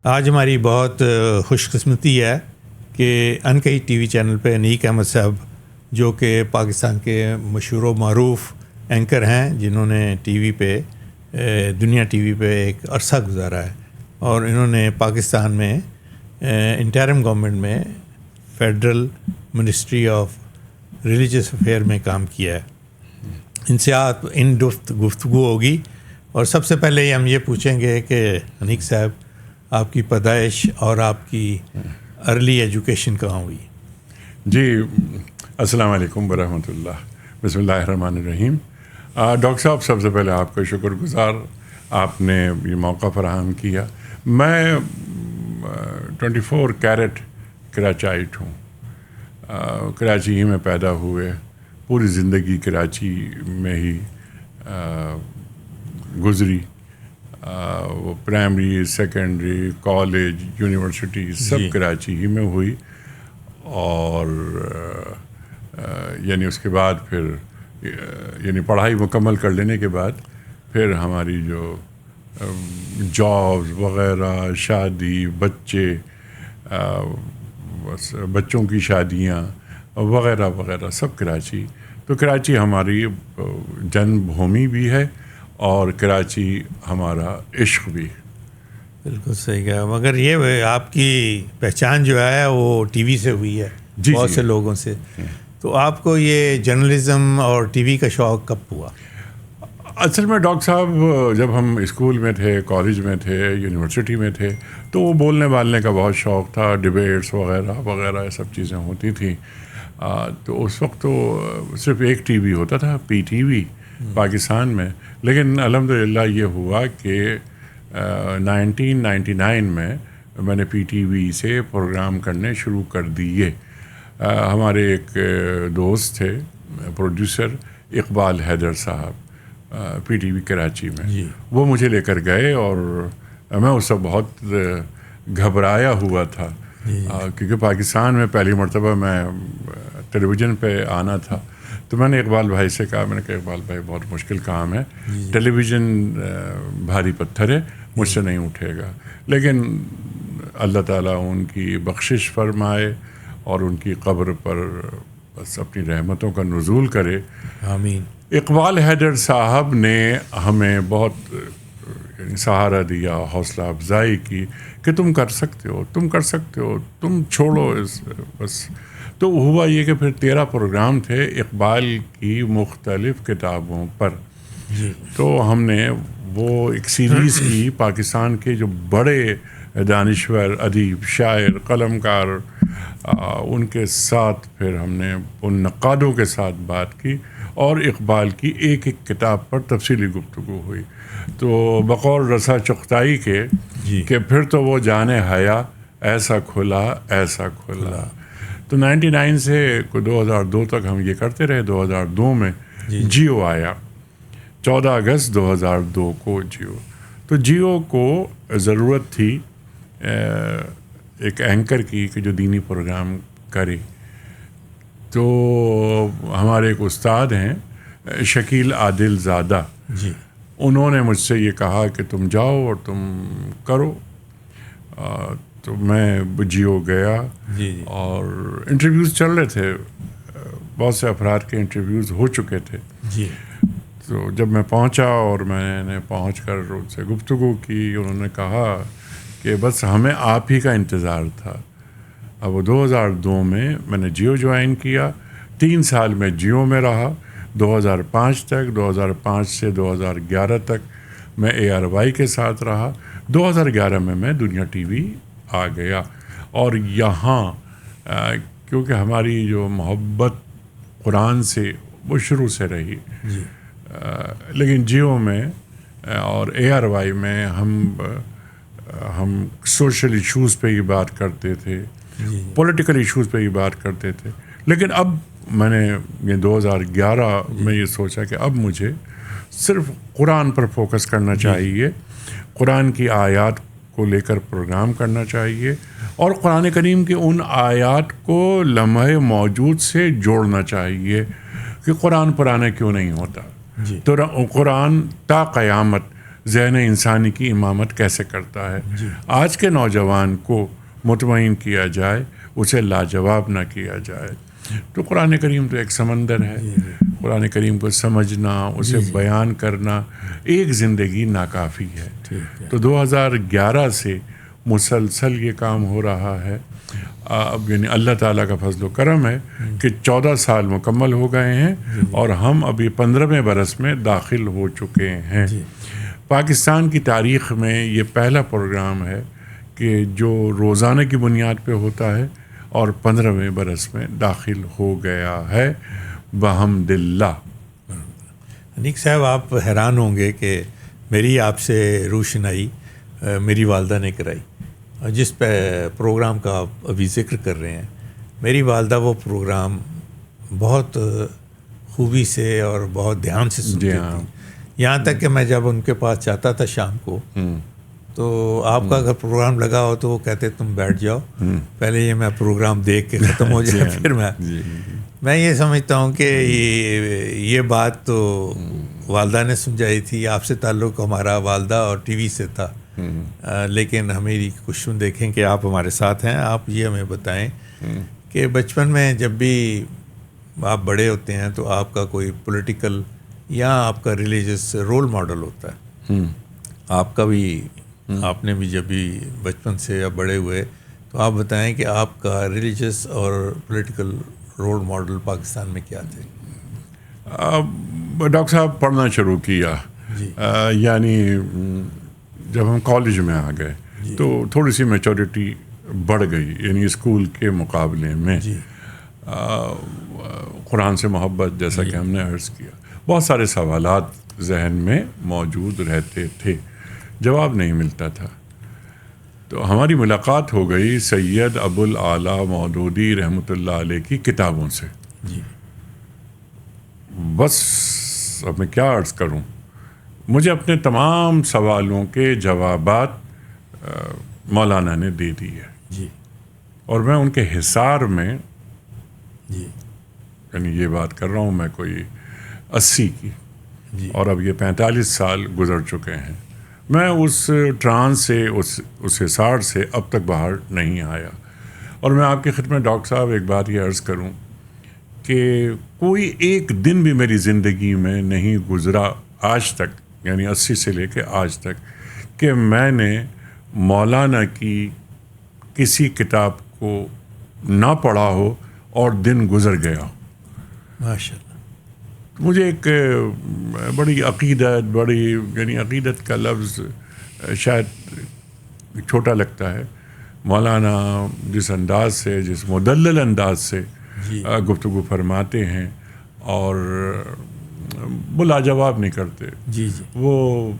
آج ہماری بہت خوش قسمتی ہے کہ ان کئی ٹی وی چینل پہ انیق احمد صاحب جو کہ پاکستان کے مشہور و معروف اینکر ہیں، جنہوں نے ٹی وی پہ دنیا ٹی وی پہ ایک عرصہ گزارا ہے، اور انہوں نے پاکستان میں انٹرم گورنمنٹ میں federal ministry of religious affair میں کام کیا ہے۔ ان سے آپ گفتگو ہوگی، اور سب سے پہلے ہم یہ پوچھیں گے کہ انیق صاحب، آپ کی پیدائش اور آپ کی ارلی ایجوکیشن کہاں ہوئی؟ جی، السلام علیکم ورحمۃ اللہ۔ بسم اللہ الرحمن الرحیم۔ ڈاکٹر صاحب، سب سے پہلے آپ کا شکر گزار، آپ نے یہ موقع فراہم کیا۔ میں 24 کیرٹ کراچائٹ ہوں، کراچی ہی میں پیدا ہوئے، پوری زندگی کراچی میں ہی گزری، وہ پرائمری، سیکنڈری، کالج، یونیورسٹی سب کراچی ہی میں ہوئی، اور یعنی اس کے بعد پھر یعنی پڑھائی مکمل کر لینے کے بعد پھر ہماری جو جابز وغیرہ، شادی، بچے، بچوں کی شادیاں وغیرہ وغیرہ سب کراچی۔ تو کراچی ہماری جنم بھومی بھی ہے اور کراچی ہمارا عشق بھی۔ بالکل صحیح کہا، مگر یہ آپ کی پہچان جو ہے وہ ٹی وی سے ہوئی ہے، بہت سے لوگوں سے۔ تو آپ کو یہ جرنلزم اور ٹی وی کا شوق کب ہوا؟ اصل میں ڈاکٹر صاحب، جب ہم اسکول میں تھے، کالج میں تھے، یونیورسٹی میں تھے، تو وہ بولنے بالنے کا بہت شوق تھا، ڈبیٹس وغیرہ وغیرہ یہ سب چیزیں ہوتی تھیں۔ تو اس وقت تو صرف ایک ٹی وی ہوتا تھا، پی ٹی وی پاکستان میں، لیکن الحمدللہ یہ ہوا کہ 1999 میں نے پی ٹی وی سے پروگرام کرنے شروع کر دیے۔ ہمارے ایک دوست تھے پروڈیوسر، اقبال حیدر صاحب، پی ٹی وی کراچی میں، وہ مجھے لے کر گئے، اور میں اس وقت بہت گھبرایا ہوا تھا، کیونکہ پاکستان میں پہلی مرتبہ میں ٹیلی ویژن پہ آنا تھا۔ تو میں نے اقبال بھائی سے کہا، میں نے کہا اقبال بھائی بہت مشکل کام ہے، ٹیلی ویژن بھاری پتھر ہے، مجھ سے نہیں اٹھے گا، لیکن اللہ تعالیٰ ان کی بخشش فرمائے اور ان کی قبر پر بس اپنی رحمتوں کا نزول کرے، آمین۔ اقبال حیدر صاحب نے ہمیں بہت سہارا دیا، حوصلہ افزائی کی کہ تم کر سکتے ہو، تم کر سکتے ہو، تم چھوڑو اس بس۔ تو ہوا یہ کہ پھر 13 پروگرام تھے اقبال کی مختلف کتابوں پر۔ تو ہم نے وہ ایک سیریز کی، پاکستان کے جو بڑے دانشور، ادیب، شاعر، قلم کار، ان کے ساتھ پھر ہم نے ان نقادوں کے ساتھ بات کی، اور اقبال کی ایک ایک کتاب پر تفصیلی گفتگو ہوئی۔ تو بقول رسا چغتائی کے کہ پھر تو وہ جانے حیا ایسا کھلا ایسا کھلا۔ تو 99 سے 2002 تک ہم یہ کرتے رہے۔ 2002 میں جیو آیا، 14 اگست 2002 کو جیو۔ تو جیو کو ضرورت تھی ایک اینکر کی کہ جو دینی پروگرام کرے۔ تو ہمارے ایک استاد ہیں شکیل عادل زادہ، انہوں نے مجھ سے یہ کہا کہ تم جاؤ اور تم کرو۔ تو میں جیو گیا، اور انٹرویوز چل رہے تھے، بہت سے افراد کے انٹرویوز ہو چکے تھے۔ تو جب میں پہنچا اور میں نے پہنچ کر ان سے گفتگو کی، انہوں نے کہا کہ بس ہمیں آپ ہی کا انتظار تھا۔ اب وہ 2002 میں نے جیو جوائن کیا، 3 سال میں جیو میں رہا، 2005 تک، 2005 سے 2011 تک میں اے آر وائی کے ساتھ رہا۔ 2011 میں دنیا ٹی وی آ گیا، اور یہاں کیونکہ ہماری جو محبت قرآن سے وہ شروع سے رہی، لیکن جیو میں اور اے آر وائی میں ہم سوشل ایشوز پہ ہی بات کرتے تھے، پولیٹیکل ایشوز پہ ہی بات کرتے تھے، لیکن اب میں نے یہ 2011 میں یہ سوچا کہ اب مجھے صرف قرآن پر فوکس کرنا چاہیے، قرآن کی آیات کو لے کر پروگرام کرنا چاہیے، اور قرآن کریم کی ان آیات کو لمحے موجود سے جوڑنا چاہیے کہ قرآن پرانا کیوں نہیں ہوتا۔ تو قرآن تا قیامت ذہن انسانی کی امامت کیسے کرتا ہے. آج کے نوجوان کو مطمئن کیا جائے, اسے لاجواب نہ کیا جائے. تو قرآن کریم تو ایک سمندر ہے. قرآن کریم کو سمجھنا, اسے بیان کرنا ایک زندگی ناکافی ہے. تو 2011 سے مسلسل یہ کام ہو رہا ہے. اب یعنی اللہ تعالیٰ کا فضل و کرم ہے کہ 14 سال مکمل ہو گئے ہیں اور ہم ابھی 15ویں برس میں داخل ہو چکے ہیں. پاکستان کی تاریخ میں یہ پہلا پروگرام ہے کہ جو روزانہ کی بنیاد پہ ہوتا ہے اور 15ویں برس میں داخل ہو گیا ہے بحمد اللہ. انیق صاحب, آپ حیران ہوں گے کہ میری آپ سے روشنائی میری والدہ نے کرائی. اور جس پہ پروگرام کا آپ ابھی ذکر کر رہے ہیں, میری والدہ وہ پروگرام بہت خوبی سے اور بہت دھیان سے سنتی تھی. یہاں تک کہ میں جب ان کے پاس جاتا تھا شام کو, تو آپ کا اگر پروگرام لگا ہو تو وہ کہتے تم بیٹھ جاؤ, پہلے یہ میں پروگرام دیکھ کے ختم ہو جائے پھر میں یہ سمجھتا ہوں کہ یہ بات تو والدہ نے سمجھائی تھی. آپ سے تعلق ہمارا والدہ اور ٹی وی سے تھا, لیکن ہمیری کوشش دیکھیں کہ آپ ہمارے ساتھ ہیں. آپ یہ ہمیں بتائیں کہ بچپن میں جب بھی آپ بڑے ہوتے ہیں تو آپ کا کوئی پولیٹیکل یا آپ کا ریلیجس رول ماڈل ہوتا ہے. آپ کا بھی, آپ نے بھی جب بھی بچپن سے یا بڑے ہوئے تو آپ بتائیں کہ آپ کا ریلیجس اور پولیٹیکل رول ماڈل پاکستان میں کیا تھے؟ ڈاکٹر صاحب پڑھنا شروع کیا, یعنی جب ہم کالج میں آ گئے تو تھوڑی سی میچورٹی بڑھ گئی, یعنی اسکول کے مقابلے میں. قرآن سے محبت, جیسا کہ ہم نے عرض کیا, بہت سارے سوالات ذہن میں موجود رہتے تھے, جواب نہیں ملتا تھا. تو ہماری ملاقات ہو گئی سید ابو الاعلیٰ مودودی رحمۃ اللہ علیہ کی کتابوں سے. بس اب میں کیا عرض کروں, مجھے اپنے تمام سوالوں کے جوابات مولانا نے دے دیے. اور میں ان کے حصار میں, یعنی یہ بات کر رہا ہوں میں کوئی 80 کی, اور اب یہ 45 سال گزر چکے ہیں, میں اس ٹرانس سے, اس حصار سے اب تک باہر نہیں آیا. اور میں آپ کی خدمت ڈاکٹر صاحب ایک بات یہ عرض کروں کہ کوئی ایک دن بھی میری زندگی میں نہیں گزرا آج تک, یعنی 80 سے لے کے آج تک, کہ میں نے مولانا کی کسی کتاب کو نہ پڑھا ہو اور دن گزر گیا. ماشاء اللہ. مجھے ایک بڑی عقیدت, یعنی عقیدت کا لفظ شاید چھوٹا لگتا ہے. مولانا جس انداز سے, جس مدلل انداز سے گفتگو فرماتے ہیں, اور وہ لاجواب نہیں کرتے, وہ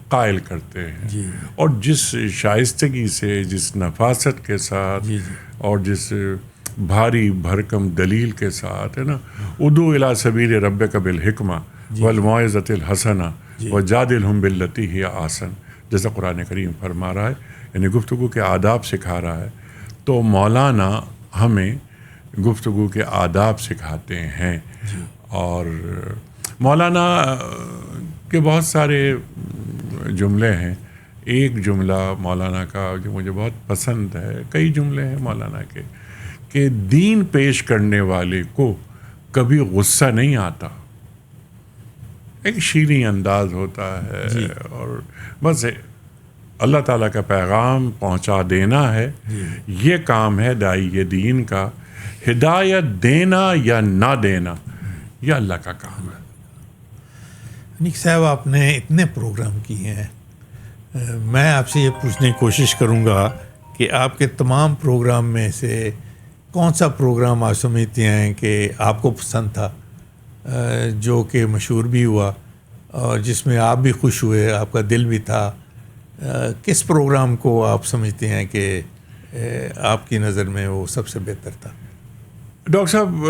قائل کرتے ہیں, اور جس شائستگی سے, جس نفاست کے ساتھ, اور جس بھاری بھرکم دلیل کے ساتھ, ہے نا, ادعو الی سبیل ربک بالحکمہ والموعظۃ الحسنہ وجادلہم باللتی ہی احسن, جیسا قرآن کریم فرما رہا ہے, یعنی گفتگو کے آداب سکھا رہا ہے. تو مولانا ہمیں گفتگو کے آداب سکھاتے ہیں. اور مولانا کے بہت سارے جملے ہیں. ایک جملہ مولانا کا جو مجھے بہت پسند ہے, کئی جملے ہیں مولانا کے, کہ دین پیش کرنے والے کو کبھی غصہ نہیں آتا. ایک شیریں انداز ہوتا ہے, اور بس اللہ تعالیٰ کا پیغام پہنچا دینا ہے. یہ کام ہے داعی دین کا. ہدایت دینا یا نہ دینا یہ اللہ کا کام ہے. انیق صاحب, آپ نے اتنے پروگرام کیے ہیں, میں آپ سے یہ پوچھنے کی کوشش کروں گا کہ آپ کے تمام پروگرام میں سے کون سا پروگرام آپ سمجھتے ہیں کہ آپ کو پسند تھا, جو کہ مشہور بھی ہوا اور جس میں آپ بھی خوش ہوئے, آپ کا دل بھی تھا؟ کس پروگرام کو آپ سمجھتے ہیں کہ آپ کی نظر میں وہ سب سے بہتر تھا؟ ڈاکٹر صاحب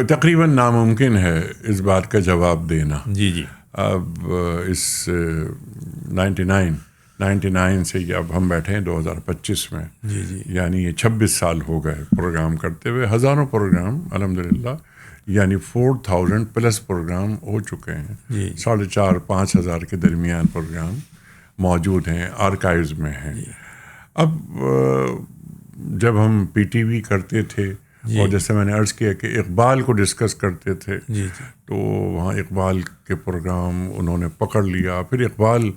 تقریباً ناممکن ہے اس بات کا جواب دینا. اب اس 99 سے اب ہم بیٹھے ہیں 2025 میں, یعنی یہ 26 سال ہو گئے پروگرام کرتے ہوئے. ہزاروں پروگرام الحمدللہ یعنی 4000 پلس پروگرام ہو چکے ہیں. 4,500-5 ہزار کے درمیان پروگرام موجود ہیں، آرکائیوز میں ہیں. اب جب ہم پی ٹی وی کرتے تھے اور جیسے میں نے عرض کیا کہ اقبال کو ڈسکس کرتے تھے تو وہاں اقبال کے پروگرام انہوں نے پکڑ لیا. پھر اقبال،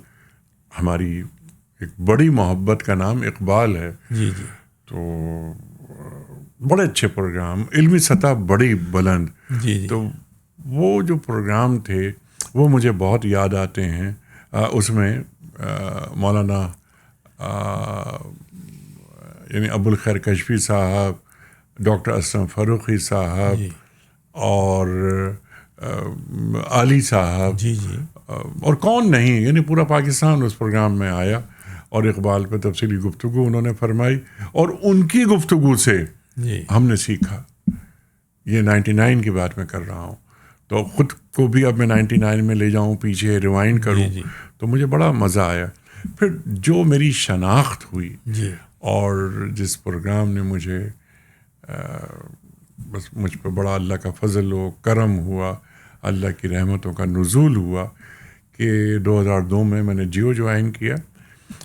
ہماری ایک بڑی محبت کا نام اقبال ہے، تو بڑے اچھے پروگرام، علمی سطح بڑی بلند. تو وہ جو پروگرام تھے وہ مجھے بہت یاد آتے ہیں. اس میں مولانا یعنی ابو الخیر کشفی صاحب، ڈاکٹر اسلم فاروقی صاحب اور علی صاحب اور کون نہیں، یعنی پورا پاکستان اس پروگرام میں آیا اور اقبال پہ تفصیلی گفتگو انہوں نے فرمائی. اور ان کی گفتگو سے ہم نے سیکھا. یہ 99 کی بات میں کر رہا ہوں، تو خود کو بھی اب میں 99 میں لے جاؤں، پیچھے ریوائنڈ کروں تو مجھے بڑا مزہ آیا. پھر جو میری شناخت ہوئی اور جس پروگرام نے مجھے بس مجھ پہ بڑا اللہ کا فضل و کرم ہوا، اللہ کی رحمتوں کا نزول ہوا کہ 2002 میں نے جیو جوائن کیا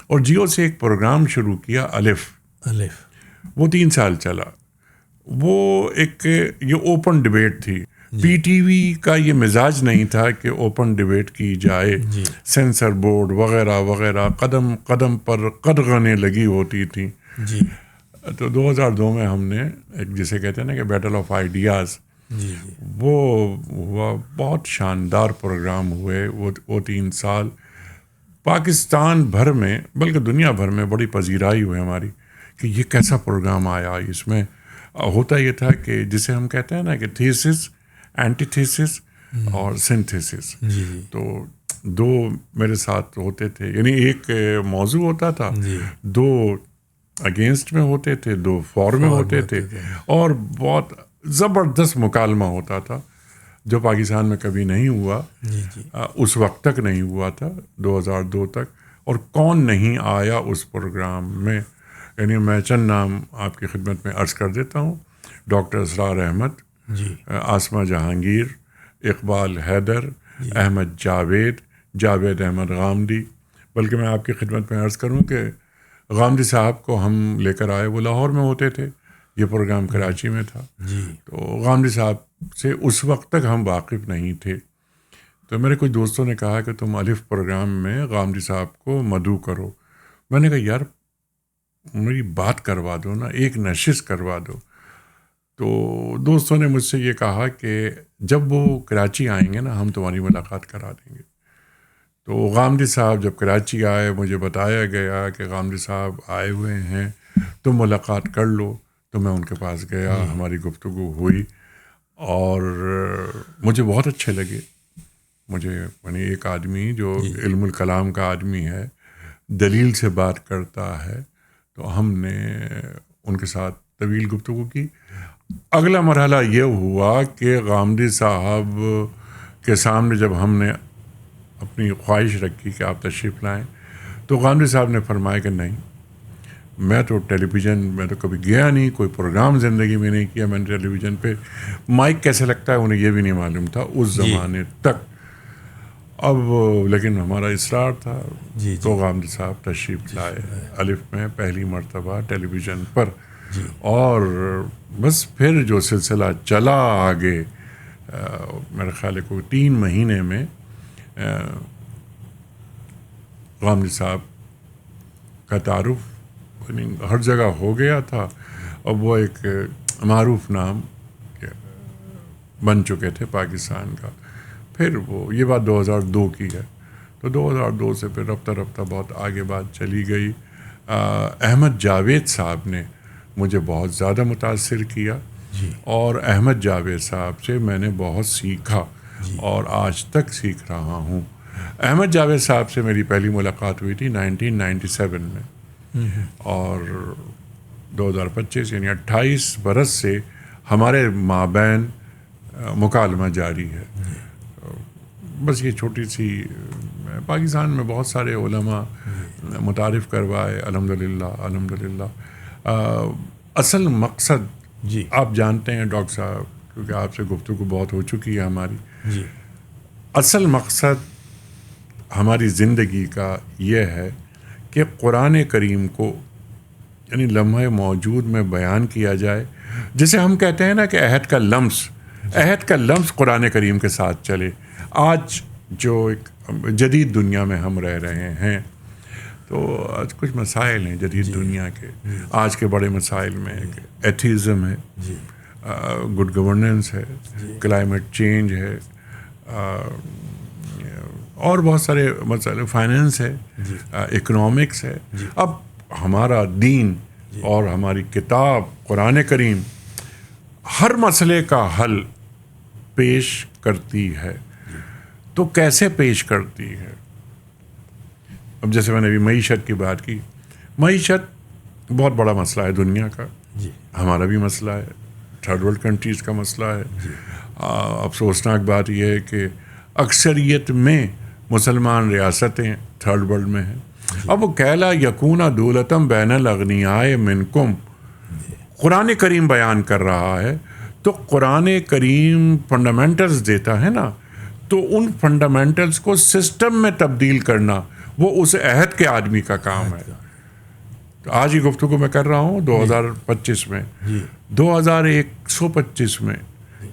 اور جیو سے ایک پروگرام شروع کیا، الف. وہ 3 سال چلا. وہ ایک یہ اوپن ڈبیٹ تھی. پی ٹی وی کا یہ مزاج نہیں تھا کہ اوپن ڈبیٹ کی جائے. سینسر بورڈ وغیرہ وغیرہ قدم قدم پر قدغنیں لگی ہوتی تھیں. تو 2002 میں ہم نے ایک جسے کہتے ہیں نا کہ بیٹل آف آئیڈیاز، وہ ہوا. بہت شاندار پروگرام ہوئے وہ 3 سال. پاکستان بھر میں بلکہ دنیا بھر میں بڑی پذیرائی ہوئی ہماری کہ یہ کیسا پروگرام آیا. اس میں ہوتا یہ تھا کہ جسے ہم کہتے ہیں نا کہ تھیسس، اینٹی تھیسس اور سنتھیسس. تو 2 میرے ساتھ ہوتے تھے، یعنی ایک موضوع ہوتا تھا، 2 اگینسٹ میں ہوتے تھے، 2 فور میں ہوتے تھے اور بہت زبردست مکالمہ ہوتا تھا جو پاکستان میں کبھی نہیں ہوا. اس وقت تک نہیں ہوا تھا، 2002 تک. اور کون نہیں آیا اس پروگرام میں، یعنی میں چند نام آپ کی خدمت میں عرض کر دیتا ہوں. ڈاکٹر اسرار احمد، آسمہ جہانگیر، اقبال حیدر، احمد جاوید احمد غامدی. بلکہ میں آپ کی خدمت میں عرض کروں کہ غامدی صاحب کو ہم لے کر آئے، وہ لاہور میں ہوتے تھے، یہ پروگرام کراچی میں تھا. تو غامدی صاحب سے اس وقت تک ہم واقف نہیں تھے. تو میرے کچھ دوستوں نے کہا کہ تم الف پروگرام میں غامدی صاحب کو مدعو کرو. میں نے کہا یار میری بات کروا دو نا، ایک نشست کروا دو. تو دوستوں نے مجھ سے یہ کہا کہ جب وہ کراچی آئیں گے نا ہم تمہاری ملاقات کرا دیں گے. تو غامدی صاحب جب کراچی آئے، مجھے بتایا گیا کہ غامدی صاحب آئے ہوئے ہیں، تم ملاقات کر لو. تو میں ان کے پاس گیا، ہماری گفتگو ہوئی اور مجھے بہت اچھے لگے. مجھے یعنی ایک آدمی جو علم الکلام کا آدمی ہے، دلیل سے بات کرتا ہے، تو ہم نے ان کے ساتھ طویل گفتگو کی. اگلا مرحلہ یہ ہوا کہ غامدی صاحب کے سامنے جب ہم نے اپنی خواہش رکھی کہ آپ تشریف لائیں، تو غامدی صاحب نے فرمایا کہ نہیں، میں تو ٹیلی ویژن میں تو کبھی گیا نہیں، کوئی پروگرام زندگی میں نہیں کیا میں نے ٹیلی ویژن پہ. مائک کیسے لگتا ہے انہیں یہ بھی نہیں معلوم تھا اس زمانے تک. اب لیکن ہمارا اصرار تھا، تو غامدی صاحب تشریف لائے الف میں پہلی مرتبہ ٹیلی ویژن پر. اور بس پھر جو سلسلہ چلا آگے، میرے خیال ہے کوئی 3 مہینے میں غامدی صاحب کا تعارف ہر جگہ ہو گیا تھا. اب وہ ایک معروف نام بن چکے تھے پاکستان کا. پھر وہ یہ بات 2002 کی ہے، تو 2002 سے پھر رفتہ رفتہ بہت آگے بات چلی گئی. احمد جاوید صاحب نے مجھے بہت زیادہ متاثر کیا اور احمد جاوید صاحب سے میں نے بہت سیکھا اور آج تک سیکھ رہا ہوں. احمد جاوید صاحب سے میری پہلی ملاقات ہوئی تھی 1997 میں اور 2025 یعنی 28 برس سے ہمارے مابین مکالمہ جاری ہے. بس یہ چھوٹی سی، پاکستان میں بہت سارے علماء متعارف کروائے، الحمدللہ. اصل مقصد آپ جانتے ہیں ڈاکٹر صاحب کیونکہ آپ سے گفتگو بہت ہو چکی ہے ہماری. جی اصل مقصد ہماری زندگی کا یہ ہے کہ قرآن کریم کو یعنی لمحہ موجود میں بیان کیا جائے. جسے ہم کہتے ہیں نا کہ عہد کا لمس قرآن کریم کے ساتھ چلے. آج جو ایک جدید دنیا میں ہم رہ رہے ہیں تو آج کچھ مسائل ہیں جدید دنیا کے. آج کے بڑے مسائل میں ایتھیزم ہے, گڈ گورننس ہے, کلائمیٹ چینج ہے, اور بہت سارے مسائل, فائنینس ہے, اکنامکس ہے. اب ہمارا دین اور ہماری کتاب قرآن کریم ہر مسئلے کا حل پیش کرتی ہے. تو کیسے پیش کرتی ہے؟ اب جیسے میں نے ابھی معیشت کی بات کی. معیشت بہت بڑا مسئلہ ہے دنیا کا. ہمارا بھی مسئلہ ہے, تھرڈ ورلڈ کنٹریز کا مسئلہ ہے. افسوسناک بات یہ ہے کہ اکثریت میں مسلمان ریاستیں تھرڈ ورلڈ میں ہیں. اب وہ کہلا یکون دولتم بین الاغنیاء منکم قرآن کریم بیان کر رہا ہے. تو قرآن کریم فنڈامنٹلز دیتا ہے نا, تو ان فنڈامنٹلز کو سسٹم میں تبدیل کرنا وہ اس عہد کے آدمی کا کام ہے. تو آج ہی گفتگو میں کر رہا ہوں 2025 میں, 2125 میں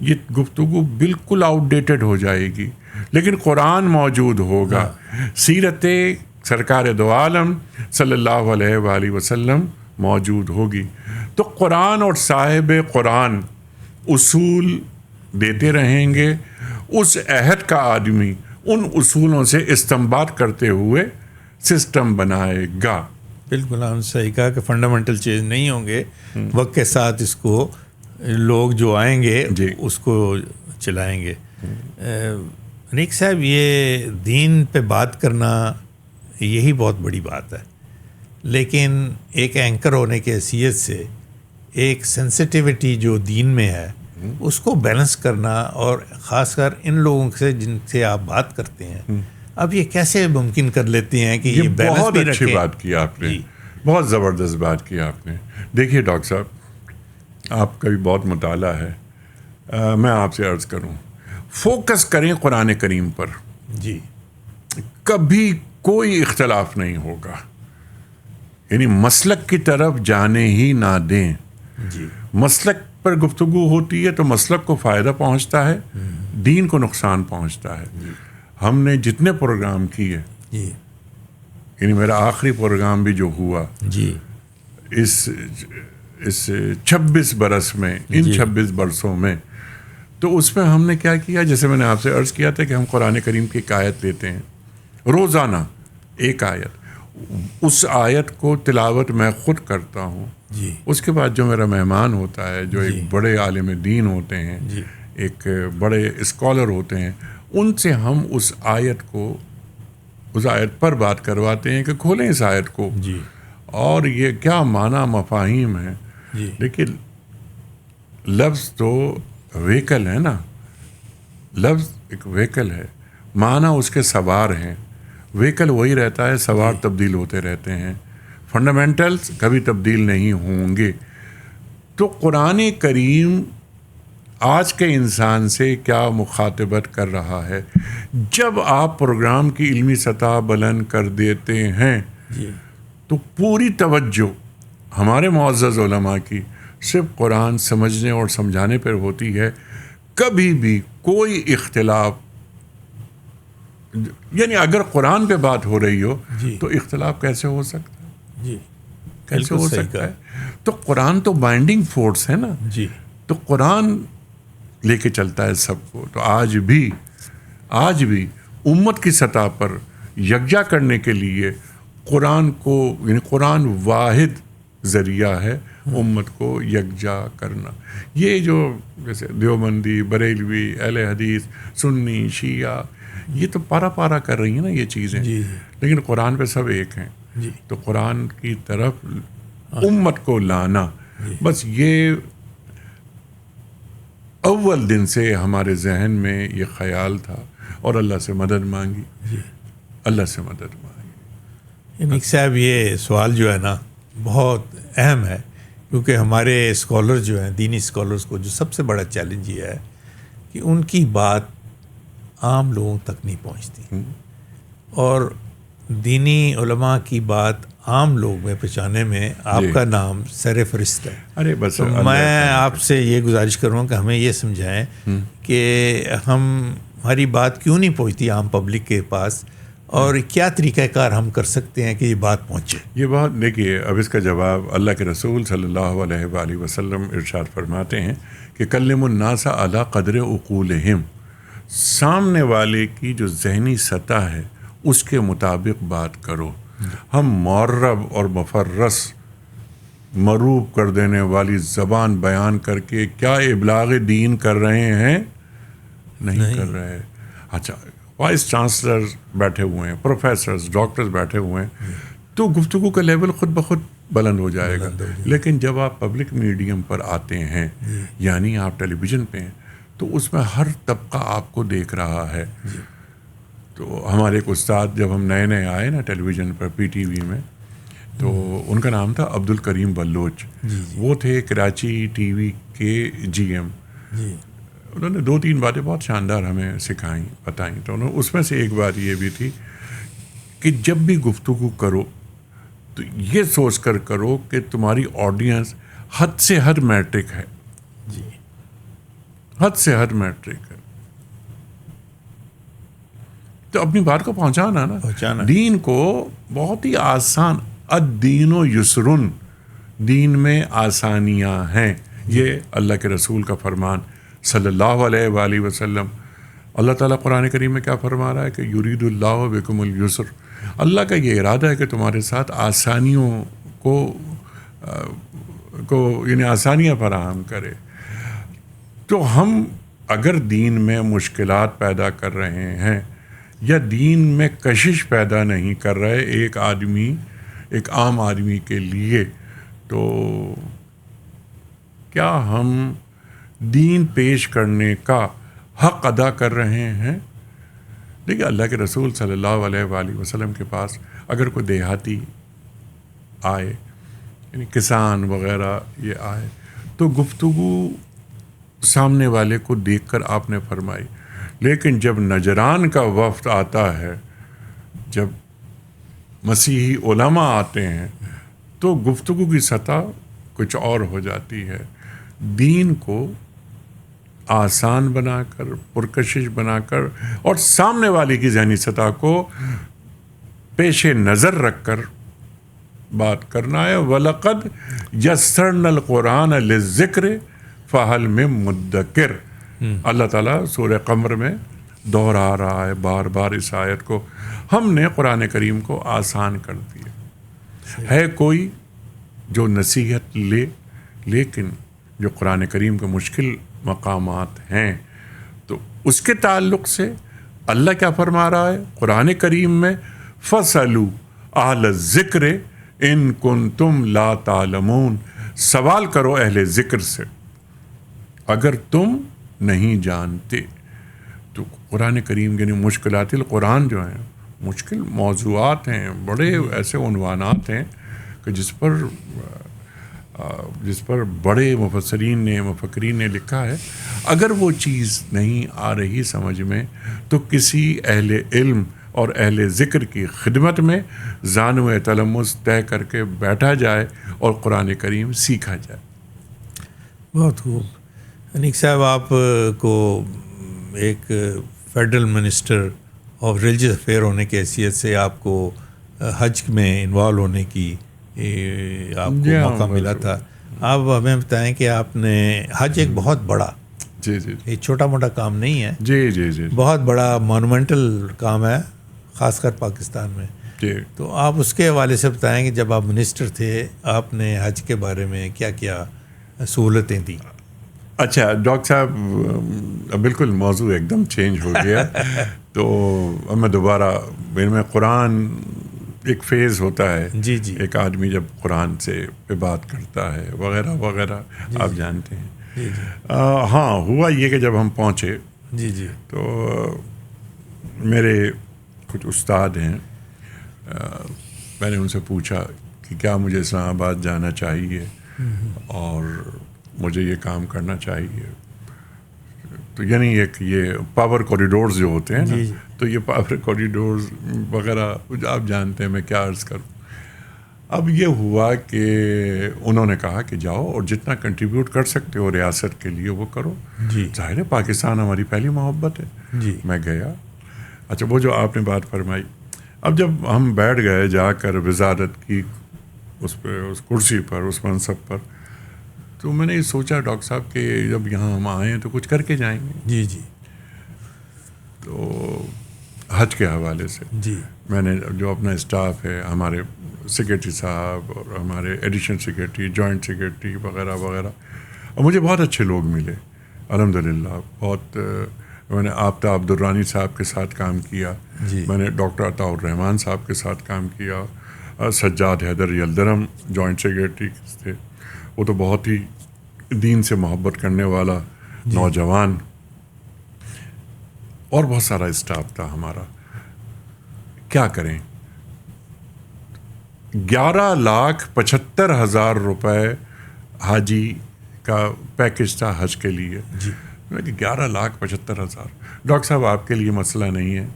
یہ گفتگو بالکل آؤٹ ڈیٹڈ ہو جائے گی, لیکن قرآن موجود ہوگا. سیرت سرکار دو عالم صلی اللہ علیہ وآلہ وسلم موجود ہوگی. تو قرآن اور صاحب قرآن اصول دیتے رہیں گے. اس عہد کا آدمی ان اصولوں سے استنباط کرتے ہوئے سسٹم بنائے گا. بالکل آپ نے صحیح کہا کہ فنڈامنٹل چینج نہیں ہوں گے, وقت کے ساتھ اس کو لوگ جو آئیں گے اس کو چلائیں گے. انیک صاحب, یہ دین پہ بات کرنا یہی بہت بڑی بات ہے, لیکن ایک اینکر ہونے کی حیثیت سے ایک سینسٹیوٹی جو دین میں ہے اس کو بیلنس کرنا, اور خاص کر ان لوگوں سے جن سے آپ بات کرتے ہیں, اب یہ کیسے ممکن کر لیتے ہیں کہ یہ بیلنس بہت بھی رکھیں؟ اچھی بات کی آپ نے, بہت زبردست بات کی آپ نے. دیکھیے ڈاکٹر صاحب, آپ کا بھی بہت مطالعہ ہے. میں آپ سے عرض کروں, فوکس کریں قرآن کریم پر. جی کبھی کوئی اختلاف نہیں ہوگا, یعنی مسلک کی طرف جانے ہی نہ دیں. جی مسلک پر گفتگو ہوتی ہے تو مسلک کو فائدہ پہنچتا ہے, دین کو نقصان پہنچتا ہے. ہم نے جتنے پروگرام کیے, جی یعنی میرا آخری پروگرام بھی جو ہوا جی اس 26 برس میں, ان 26 برسوں میں, تو اس میں ہم نے کیا کیا, جیسے میں نے آپ سے عرض کیا تھا کہ ہم قرآن کریم کی ایک آیت لیتے ہیں, روزانہ ایک آیت. اس آیت کو تلاوت میں خود کرتا ہوں. جی اس کے بعد جو میرا مہمان ہوتا ہے, جو ایک بڑے عالم دین ہوتے ہیں, ایک بڑے اسکالر ہوتے ہیں, ان سے ہم اس آیت پر بات کرواتے ہیں کہ کھولیں اس آیت کو, جی اور یہ کیا معنی مفاہیم ہیں. دیکھیے لفظ تو وہیکل ہے نا, لفظ ایک وہیکل ہے, معنی اس کے سوار ہیں. وہیکل وہی رہتا ہے, سوار تبدیل ہوتے رہتے ہیں, فنڈامنٹلز کبھی تبدیل نہیں ہوں گے. تو قرآن کریم آج کے انسان سے کیا مخاطبت کر رہا ہے؟ جب آپ پروگرام کی علمی سطح بلند کر دیتے ہیں تو پوری توجہ ہمارے معزز علماء کی صرف قرآن سمجھنے اور سمجھانے پر ہوتی ہے. کبھی بھی کوئی اختلاف, یعنی اگر قرآن پہ بات ہو رہی ہو تو اختلاف کیسے ہو سکتا ہے؟ جی کیسے ہو سکتا ہے؟ تو قرآن تو بائنڈنگ فورس ہے نا. جی تو قرآن لے کے چلتا ہے سب کو. تو آج بھی امت کی سطح پر یکجا کرنے کے لیے قرآن کو, یعنی قرآن واحد ذریعہ ہے امت کو یکجا کرنا. یہ جو جیسے دیوبندی, بریلوی, اہل حدیث, سنی, شیعہ, یہ تو پارا کر رہی ہیں نا یہ چیزیں, لیکن قرآن پہ سب ایک ہیں. تو قرآن کی طرف امت کو لانا, بس یہ اول دن سے ہمارے ذہن میں یہ خیال تھا, اور اللہ سے مدد مانگی, اللہ سے مدد مانگی. امین صاحب, یہ سوال جو ہے نا بہت اہم ہے, کیونکہ ہمارے اسکالر جو ہیں، دینی اسکالرس کو جو سب سے بڑا چیلنج یہ ہے کہ ان کی بات عام لوگوں تک نہیں پہنچتی، اور دینی علماء کی بات عام لوگ میں پہنچانے میں آپ کا نام سر فہرست ہے. ارے بس تو میں آپ سے یہ گزارش کروں کہ ہمیں یہ سمجھائیں کہ ہماری بات کیوں نہیں پہنچتی عام پبلک کے پاس، اور کیا طریقہ کار ہم کر سکتے ہیں کہ یہ بات پہنچے. یہ بات دیکھیے، اب اس کا جواب اللہ کے رسول صلی اللہ علیہ وآلہ وسلم ارشاد فرماتے ہیں کہ کلموا الناس علی قدر عقولہم، سامنے والے کی جو ذہنی سطح ہے اس کے مطابق بات کرو. ہم معرب اور مفرس مروب کر دینے والی زبان بیان کر کے کیا ابلاغ دین کر رہے ہیں؟ نہیں کر رہے. اچھا، وائس چانسلر بیٹھے ہوئے ہیں، پروفیسرز، ڈاکٹرز بیٹھے ہوئے ہیں، تو گفتگو کا لیول خود بخود بلند ہو جائے گا. لیکن جب آپ پبلک میڈیم پر آتے ہیں، یعنی آپ ٹیلی ویژن پہ ہیں، تو اس میں ہر طبقہ آپ کو دیکھ رہا ہے. تو ہمارے ایک استاد جب ہم نئے نئے آئے نا ٹیلی ویژن پر PTV میں، تو ان کا نام تھا عبد الکریم بلوچ. وہ تھے کراچی TV کے GM. انہوں نے 2-3 باتیں بہت شاندار ہمیں سکھائیں، بتائیں. تو اس میں سے ایک بات یہ بھی تھی کہ جب بھی گفتگو کرو تو یہ سوچ کر کرو کہ تمہاری آڈینس حد سے حد میٹرک ہے. حد سے حد میٹرک ہے. تو اپنی بات کو پہنچانا نا. دین کو بہت ہی آسان، الدین و یسرن، دین میں آسانیاں ہیں. یہ اللہ کے رسول کا فرمان صلی اللہ علیہ وآلہ وسلم. اللہ تعالیٰ قرآن کریم میں کیا فرما رہا ہے کہ یرید اللہ بکم الیسر. اللہ کا یہ ارادہ ہے کہ تمہارے ساتھ آسانیوں کو یعنی آسانیاں فراہم کرے. تو ہم اگر دین میں مشکلات پیدا کر رہے ہیں یا دین میں کشش پیدا نہیں کر رہے ایک عام آدمی کے لیے، تو کیا ہم دین پیش کرنے کا حق ادا کر رہے ہیں؟ دیکھیے، اللہ کے رسول صلی اللہ علیہ وآلہ وسلم کے پاس اگر کوئی دیہاتی آئے، یعنی کسان وغیرہ یہ آئے، تو گفتگو سامنے والے کو دیکھ کر آپ نے فرمائی. لیکن جب نجران کا وفد آتا ہے، جب مسیحی علماء آتے ہیں، تو گفتگو کی سطح کچھ اور ہو جاتی ہے. دین کو آسان بنا کر، پرکشش بنا کر، اور سامنے والے کی ذہنی سطح کو پیش نظر رکھ کر بات کرنا ہے. وَلَقَدْ يَسَّرْنَا الْقُرْآنَ لِلذِّكْرِ فَهَلْ مِن مُدَّكِرٍ. اللہ تعالیٰ سورہ قمر میں دوہرا رہا ہے بار بار اس آیت کو. ہم نے قرآن کریم کو آسان کر دیا. ہے کوئی جو نصیحت لے، لیکن جو قرآن کریم کے مشکل مقامات ہیں، تو اس کے تعلق سے اللہ کیا فرما رہا ہے قرآن کریم میں؟ فَاسْأَلُوا أَهْلَ الذِّكْرِ إِن كُنتُمْ لَا تَعْلَمُونَ. سوال کرو اہل ذکر سے اگر تم نہیں جانتے. تو قرآن کریم یعنی مشکلات القرآن جو ہیں، مشکل موضوعات ہیں، بڑے ایسے عنوانات ہیں کہ جس پر بڑے مفکرین نے لکھا ہے. اگر وہ چیز نہیں آ رہی سمجھ میں، تو کسی اہل علم اور اہل ذکر کی خدمت میں زانو تلمس طے کر کے بیٹھا جائے اور قرآن کریم سیکھا جائے. بہت خوب. انیک صاحب، آپ کو ایک federal minister of religious affair ہونے کی حیثیت سے آپ کو حج میں انوالو ہونے کی آپ کو موقع ملا تھا. آپ ہمیں بتائیں کہ آپ نے حج ایک بہت بڑا، یہ چھوٹا موٹا کام نہیں ہے، جی بہت بڑا مونومنٹل کام ہے، خاص کر پاکستان میں. تو آپ اس کے حوالے سے بتائیں کہ جب آپ منسٹر تھے، آپ نے حج کے بارے میں کیا کیا سہولتیں دیں. اچھا ڈاکٹر صاحب، بالکل موضوع ایک دم چینج ہو گیا. تو اب میں دوبارہ، میں قرآن ایک فیز ہوتا ہے، جی ایک آدمی جب قرآن سے پہ بات کرتا ہے وغیرہ وغیرہ، آپ جانتے ہیں. ہاں، ہوا یہ کہ جب ہم پہنچے تو میرے کچھ استاد ہیں، میں نے ان سے پوچھا کہ کیا مجھے اسلام آباد جانا چاہیے. اور مجھے یہ کام کرنا چاہیے. تو یعنی ایک یہ پاور کوریڈورز جو ہوتے ہیں نا, تو یہ پاور کوریڈورز وغیرہ آپ جانتے ہیں, میں کیا عرض کروں. اب یہ ہوا کہ انہوں نے کہا کہ جاؤ اور جتنا کنٹریبیوٹ کر سکتے ہو ریاست کے لیے وہ کرو. ظاہر ہے پاکستان ہماری پہلی محبت ہے. میں گیا. اچھا, وہ جو آپ نے بات فرمائی, اب جب ہم بیٹھ گئے جا کر وزارت کی اس پہ, اس کرسی پر, اس منصب پر, تو میں نے یہ سوچا ڈاکٹر صاحب کہ جب یہاں ہم آئے ہیں تو کچھ کر کے جائیں گے. تو حج کے حوالے سے میں نے جو اپنا اسٹاف ہے, ہمارے سیکرٹری صاحب اور ہمارے ایڈیشنل سیکرٹری, جوائنٹ سیکرٹری وغیرہ وغیرہ, اور مجھے بہت اچھے لوگ ملے الحمدللہ. بہت میں نے آفتاب عبدالرانی صاحب کے ساتھ کام کیا, میں نے ڈاکٹر عطاء الرحمان صاحب کے ساتھ کام کیا, سجاد حیدر یلدرم جوائنٹ سیکرٹری تھے, وہ تو بہت ہی دین سے محبت کرنے والا نوجوان, اور بہت سارا اسٹاف تھا ہمارا. کیا کریں, 11,75,000 روپے حاجی کا پیکج تھا حج کے لیے. 11,75,000. ڈاکٹر صاحب آپ کے لیے مسئلہ نہیں ہے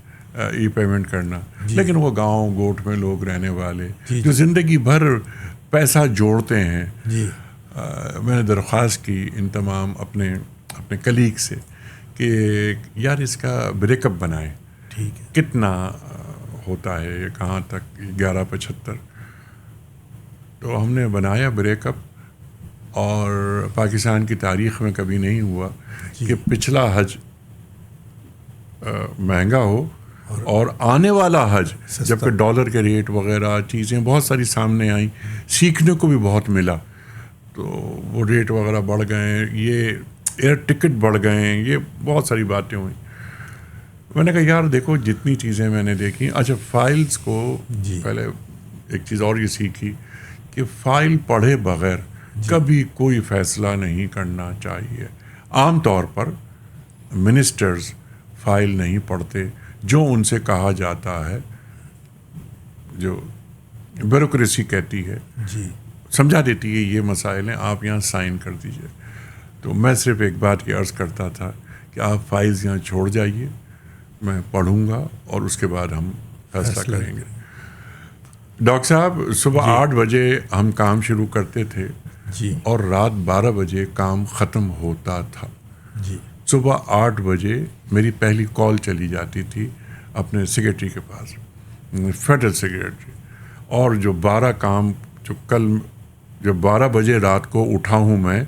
ای پیمنٹ کرنا, لیکن وہ گاؤں گوٹ میں لوگ رہنے والے جو زندگی بھر پیسہ جوڑتے ہیں, میں نے درخواست کی ان تمام اپنے کلیگ سے کہ یار اس کا بریک اپ بنائیں. کتنا ہوتا ہے یہ, کہاں تک 11,75. تو ہم نے بنایا بریک اپ, اور پاکستان کی تاریخ میں کبھی نہیں ہوا کہ پچھلا حج مہنگا ہو اور آنے والا حج, جبکہ ڈالر کے ریٹ وغیرہ چیزیں بہت ساری سامنے آئیں, سیکھنے کو بھی بہت ملا. تو وہ ریٹ وغیرہ بڑھ گئے, یہ ایئر ٹکٹ بڑھ گئے, یہ بہت ساری باتیں ہوئیں. میں نے کہا یار دیکھو جتنی چیزیں میں نے دیکھی. اچھا, فائلز کو پہلے ایک چیز اور یہ سیکھی کہ فائل پڑھے بغیر کبھی کوئی فیصلہ نہیں کرنا چاہیے. عام طور پر منسٹرز فائل نہیں پڑھتے, جو ان سے کہا جاتا ہے, جو بیوروکریسی کہتی ہے, سمجھا دیتی ہے یہ مسائل ہیں, آپ یہاں سائن کر دیجئے. تو میں صرف ایک بات کی عرض کرتا تھا کہ آپ فائلز یہاں چھوڑ جائیے, میں پڑھوں گا اور اس کے بعد ہم فیصلہ کریں گے. ڈاکٹر صاحب صبح 8 بجے ہم کام شروع کرتے تھے, اور رات 12 بجے کام ختم ہوتا تھا. صبح 8 بجے میری پہلی کال چلی جاتی تھی اپنے سیکرٹری کے پاس, فیڈرل سیکرٹری, اور جو 12 کام جو کل جب 12 بجے رات کو اٹھا ہوں میں,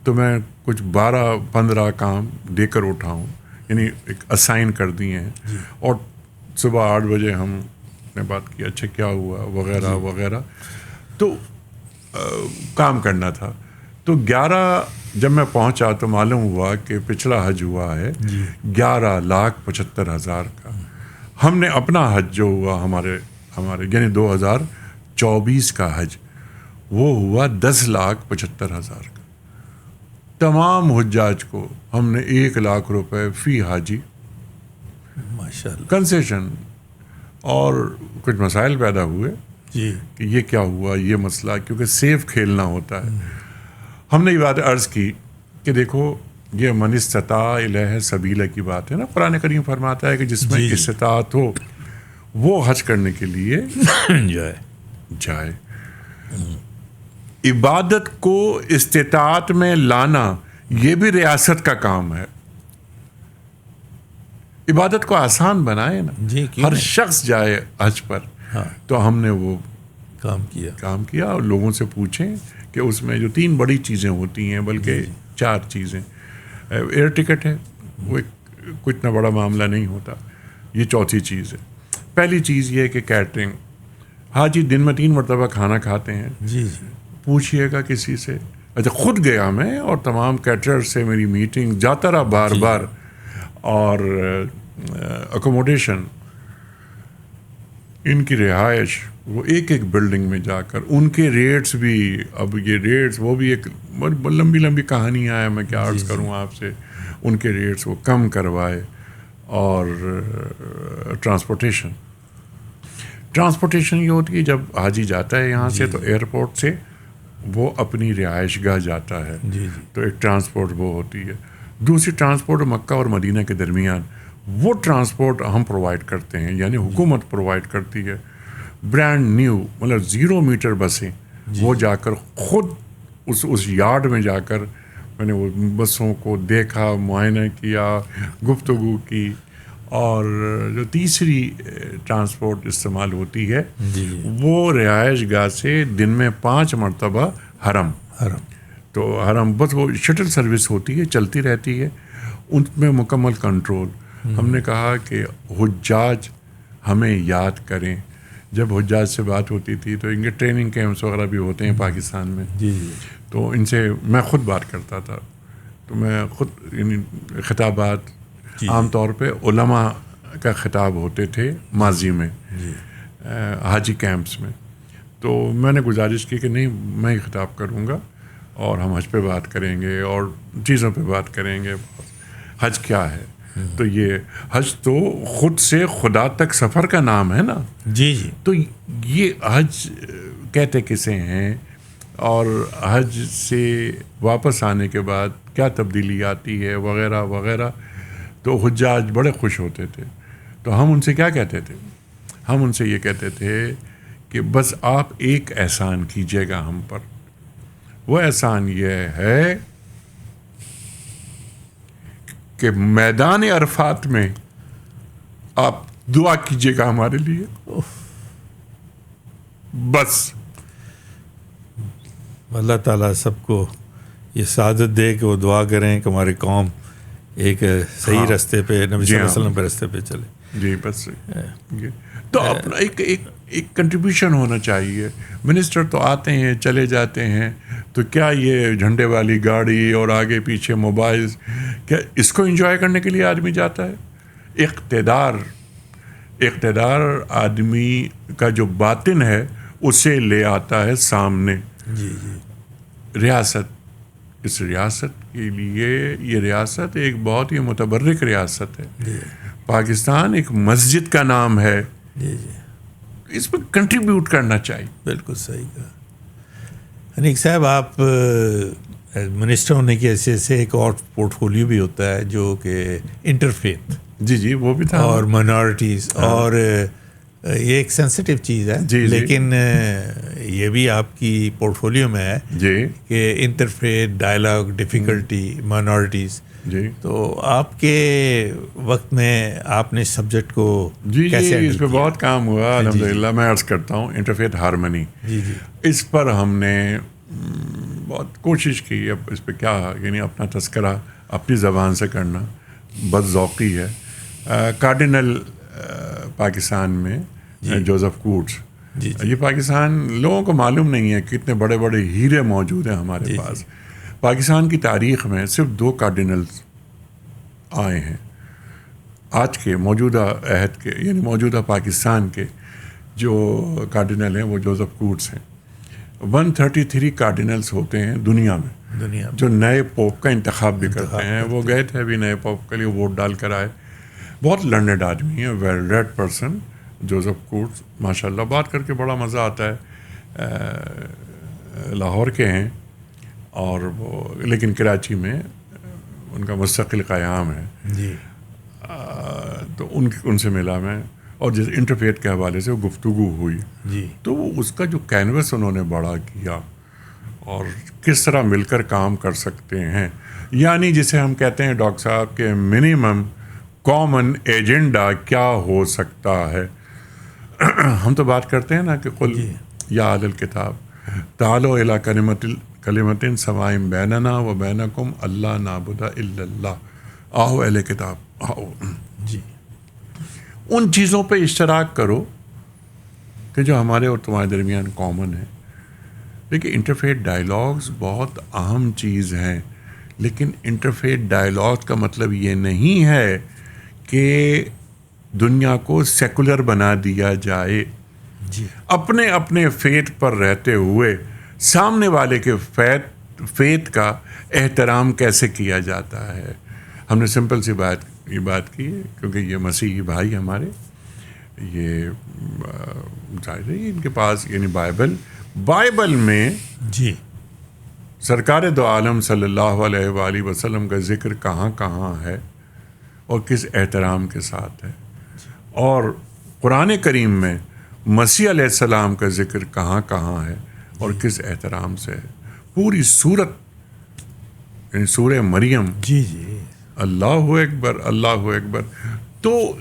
تو میں کچھ 12-15 کام دے کر اٹھا ہوں, یعنی ایک اسائن کر دیے ہیں. اور صبح 8 بجے ہم نے بات کی, اچھا کیا ہوا وغیرہ وغیرہ, تو کام کرنا تھا. تو 11 جب میں پہنچا تو معلوم ہوا کہ پچھلا حج ہوا ہے 11,75,000 کا. ہم نے اپنا حج جو ہوا ہمارے یعنی 2024 کا حج, وہ ہوا 10,75,000 کا. تمام حجاج کو ہم نے 1,00,000 روپے فی حاجی کنسیشن. اور کچھ مسائل پیدا ہوئے کہ یہ کیا ہوا, یہ مسئلہ, کیونکہ سیف کھیلنا ہوتا ہے. ہم نے یہ بات عرض کی کہ دیکھو یہ من استطاع الیہ سبیلہ کی بات ہے نا, قرآن کریم فرماتا ہے کہ جس میں استطاعت ہو وہ حج کرنے کے لیے جائے. عبادت کو استطاعت میں لانا یہ بھی ریاست کا کام ہے. عبادت کو آسان بنائے نا, ہر شخص جائے حج پر. تو ہم نے وہ کام کیا اور لوگوں سے پوچھیں کہ اس میں جو 3 بڑی چیزیں ہوتی ہیں, بلکہ 4 چیزیں. ایئر ٹکٹ ہے, وہ کوئی اتنا بڑا معاملہ نہیں ہوتا. یہ چوتھی چیز ہے. پہلی چیز یہ ہے کہ کیٹرنگ. حاجی دن میں 3 مرتبہ کھانا کھاتے ہیں. پوچھئے گا کسی سے. اچھا, خود گیا میں اور تمام کیٹرر سے میری میٹنگ, جاتا رہا بار بار. اور اکوموڈیشن, ان کی رہائش, وہ ایک بلڈنگ میں جا کر ان کے ریٹس بھی, اب یہ ریٹس وہ بھی ایک لمبی کہانیاں ہیں, میں کیا عرض کروں آپ سے. ان کے ریٹس وہ کم کروائے. اور ٹرانسپورٹیشن یہ ہوتی ہے, جب حاجی جاتا ہے یہاں سے تو ایئرپورٹ سے وہ اپنی رہائش گاہ جاتا ہے. جی جی تو ایک ٹرانسپورٹ وہ ہوتی ہے. دوسری ٹرانسپورٹ مکہ اور مدینہ کے درمیان وہ ٹرانسپورٹ ہم پرووائڈ کرتے ہیں, یعنی حکومت پرووائڈ کرتی ہے. برانڈ نیو مطلب 0 میٹر بسیں, وہ جا کر خود اس یارڈ میں جا کر میں نے وہ بسوں کو دیکھا, معائنہ کیا, گفتگو کی. اور جو تیسری ٹرانسپورٹ استعمال ہوتی ہے جی وہ رہائش گاہ سے دن میں 5 مرتبہ حرم. تو حرم بس وہ شٹل سروس ہوتی ہے, چلتی رہتی ہے, ان میں مکمل کنٹرول. ہم نے کہا کہ حجاج ہمیں یاد کریں. جب حجاج سے بات ہوتی تھی تو ان کے ٹریننگ کیمپس وغیرہ بھی ہوتے ہیں پاکستان میں, جی جی تو ان سے میں خود بات کرتا تھا. تو میں خود یعنی خطابات عام طور پہ علماء کا خطاب ہوتے تھے ماضی میں حاجی کیمپس میں. تو میں نے گزارش کی کہ نہیں, میں ہی خطاب کروں گا اور ہم حج پہ بات کریں گے اور چیزوں پہ بات کریں گے. حج کیا ہے؟ تو یہ حج تو خود سے خدا تک سفر کا نام ہے نا. جی جی تو یہ حج کہتے کسے ہیں, اور حج سے واپس آنے کے بعد کیا تبدیلی آتی ہے وغیرہ وغیرہ. تو حجاج بڑے خوش ہوتے تھے. تو ہم ان سے کیا کہتے تھے؟ ہم ان سے یہ کہتے تھے کہ بس آپ ایک احسان کیجیے گا ہم پر. وہ احسان یہ ہے کہ میدان عرفات میں آپ دعا کیجیے گا ہمارے لیے. بس اللہ تعالیٰ سب کو یہ سعادت دے کہ وہ دعا کریں کہ ہماری قوم ایک صحیح رستے پہ, نبی صلی اللہ علیہ وسلم کے رستے پہ چلے. جی بس تو اپنا ایک کنٹریبیوشن ہونا چاہیے. منسٹر تو آتے ہیں چلے جاتے ہیں, تو کیا یہ جھنڈے والی گاڑی اور آگے پیچھے موبائلز, کیا اس کو انجوائے کرنے کے لیے آدمی جاتا ہے؟ اقتدار آدمی کا جو باطن ہے اسے لے آتا ہے سامنے. جی جی ریاست, اس ریاست کے لیے یہ ریاست ایک بہت ہی متبرک ریاست ہے. پاکستان ایک مسجد کا نام ہے. جی جی اس میں کنٹریبیوٹ کرنا چاہیے. بالکل صحیح کہا. انیک صاحب, آپ منسٹر ہونے کی حیثیت سے ایک اور پورٹ فولیو بھی ہوتا ہے جو کہ انٹرفیتھ. جی جی وہ بھی تھا. اور مائنورٹیز, اور یہ ایک سینسٹیو چیز ہے. جی لیکن یہ بھی آپ کی پورٹ فولیو میں ہے جی کہ انٹرفیتھ ڈائلاگ, ڈیفیکلٹی, مائنورٹیز. جی تو آپ کے وقت میں آپ نے سبجیکٹ کو کیسے اس پہ بہت کام ہوا الحمدللہ. میں عرض کرتا ہوں انٹرفیتھ ہارمنی, جی جی اس پر ہم نے بہت کوشش کی. اب اس پہ کیا, یعنی اپنا تذکرہ اپنی زبان سے کرنا بد ذوقی ہے. کارڈینل پاکستان میں جوزف کوٹس, یہ پاکستان لوگوں کو معلوم نہیں ہے کہ کتنے بڑے بڑے ہیرے موجود ہیں ہمارے پاس. پاکستان کی تاریخ میں صرف 2 کارڈینلز آئے ہیں آج کے موجودہ عہد کے, یعنی موجودہ پاکستان کے جو کارڈینل ہیں وہ جوزف کوٹس ہیں. 133 کارڈینلز ہوتے ہیں دنیا میں جو نئے پوپ کا انتخاب بھی کرتے ہیں. وہ گئے تھے ابھی نئے پوپ کے لیے ووٹ ڈال کر آئے. بہت لرنڈ آدمی ہیں, well read person Joseph Coates, ماشاء اللہ. بات کر کے بڑا مزہ آتا ہے. لاہور کے ہیں اور وہ لیکن کراچی میں ان کا مستقل قیام ہے. جی تو ان سے ملا میں, اور جس انٹرفیتھ کے حوالے سے وہ گفتگو ہوئی. جی تو اس کا جو کینوس انہوں نے بڑا کیا اور کس طرح مل کر کام کر سکتے ہیں, یعنی جسے ہم کہتے ہیں ڈاکٹر صاحب کہ منیمم کامن ایجنڈا کیا ہو سکتا ہے. ہم تو بات کرتے ہیں نا کہ قل یا اہل الکتاب تعالوا الی کلمۃ سواء بیننا و بینکم اللہ نعبد الا اللہ. آؤ اہل کتاب, آؤ جی ان چیزوں پہ اشتراک کرو کہ جو ہمارے اور تمہارے درمیان کامن ہے. دیکھیے انٹرفیتھ ڈائلاگز بہت اہم چیز ہیں, لیکن انٹرفیتھ ڈائلاگ کا مطلب یہ نہیں ہے کہ دنیا کو سیکولر بنا دیا جائے. جی اپنے اپنے فیتھ پر رہتے ہوئے سامنے والے کے فیتھ کا احترام کیسے کیا جاتا ہے. ہم نے سمپل سی بات کی ہے کیونکہ یہ مسیحی بھائی ہمارے, یہ ظاہر ہے ان کے پاس یعنی بائبل میں جی سرکار دو عالم صلی اللہ علیہ وآلہ وسلم کا ذکر کہاں کہاں ہے اور کس احترام کے ساتھ ہے، اور قرآن کریم میں مسیح علیہ السلام کا ذکر کہاں کہاں ہے اور کس احترام سے ہے. پوری سورت یعنی سورہ مریم، جی جی اللہ اکبر اللہ اکبر. تو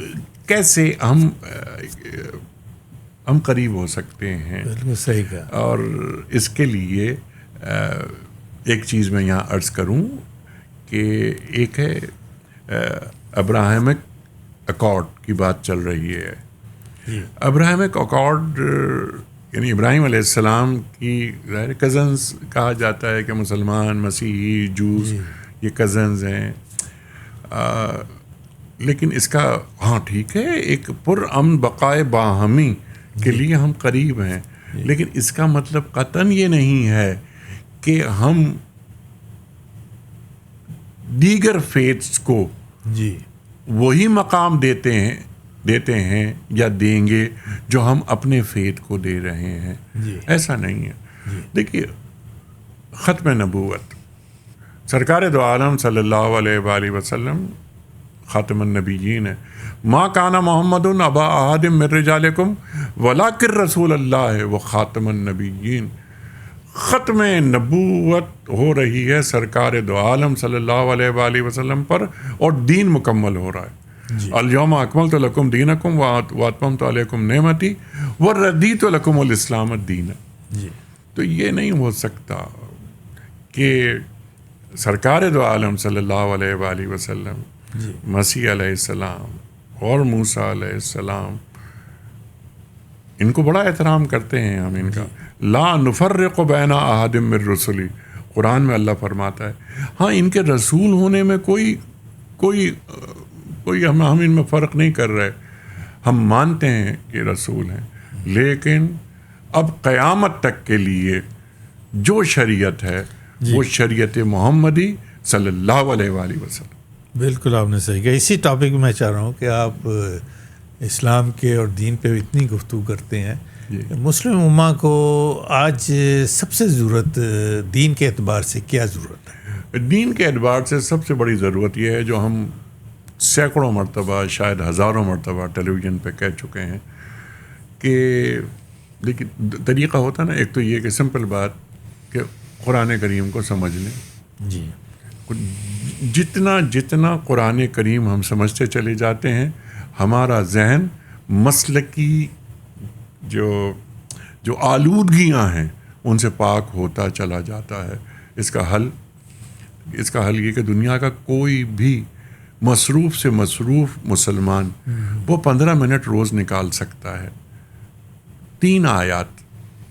کیسے ہم قریب ہو سکتے ہیں؟ بالکل صحیح کہا. اور اس کے لیے ایک چیز میں یہاں عرض کروں کہ ایک ہے ابراہمک اکارڈ کی بات چل رہی ہے. ابراہمک اکارڈ یعنی ابراہیم علیہ السلام کی ظاہر کزنز کہا جاتا ہے کہ مسلمان، مسیحی، جوز یہ کزنز ہیں. لیکن اس کا ہاں ٹھیک ہے، ایک پرامن بقائے باہمی کے لیے ہم قریب ہیں، لیکن اس کا مطلب قطعاً یہ نہیں ہے کہ ہم دیگر فیتھس کو جی وہی مقام دیتے ہیں یا دیں گے جو ہم اپنے فیتھ کو دے رہے ہیں. ایسا نہیں ہے. دیکھیے، ختم نبوت سرکار دو عالم صلی اللہ علیہ وآلہ وسلم خاتم النبیین ہے. ما کان محمد ابا احد من رجالکم ولکن رسول اللہ و خاتم النبیین. ختم نبوت ہو رہی ہے سرکار دو عالم صلی اللہ علیہ وآلہ وسلم پر، اور دین مکمل ہو رہا ہے. الیوم اکملت لکم دینکم واتممت علیکم نعمتی ورضیت لکم الاسلام دینا. تو یہ نہیں ہو سکتا کہ سرکار دو عالم صلی اللہ علیہ وآلہ وسلم، مسیح علیہ السلام اور موسیٰ علیہ السلام، ان کو بڑا احترام کرتے ہیں ہم ان کا. لا نفرق بین احد من رسلی، قرآن میں اللہ فرماتا ہے. ہاں، ان کے رسول ہونے میں کوئی ہم ان میں فرق نہیں کر رہے. ہم مانتے ہیں کہ رسول ہیں، لیکن اب قیامت تک کے لیے جو شریعت ہے وہ شریعت محمدی صلی اللہ علیہ وآلہ وسلم. بالکل آپ نے صحیح کہا. اسی ٹاپک میں چاہ رہا ہوں کہ آپ اسلام کے اور دین پہ اتنی گفتگو کرتے ہیں. مسلم امہ کو آج سب سے ضرورت دین کے اعتبار سے کیا ضرورت ہے؟ دین کے اعتبار سے سب سے بڑی ضرورت یہ ہے جو ہم سینکڑوں مرتبہ، شاید ہزاروں مرتبہ ٹیلی ویژن پہ کہہ چکے ہیں کہ لیکن طریقہ ہوتا نا، ایک تو یہ کہ سمپل بات کہ قرآن کریم کو سمجھ لیں. جی جتنا قرآن کریم ہم سمجھتے چلے جاتے ہیں، ہمارا ذہن مسلکی جو آلودگیاں ہیں ان سے پاک ہوتا چلا جاتا ہے. اس کا حل یہ کہ دنیا کا کوئی بھی مصروف سے مصروف مسلمان وہ 15 منٹ روز نکال سکتا ہے. 3 آیات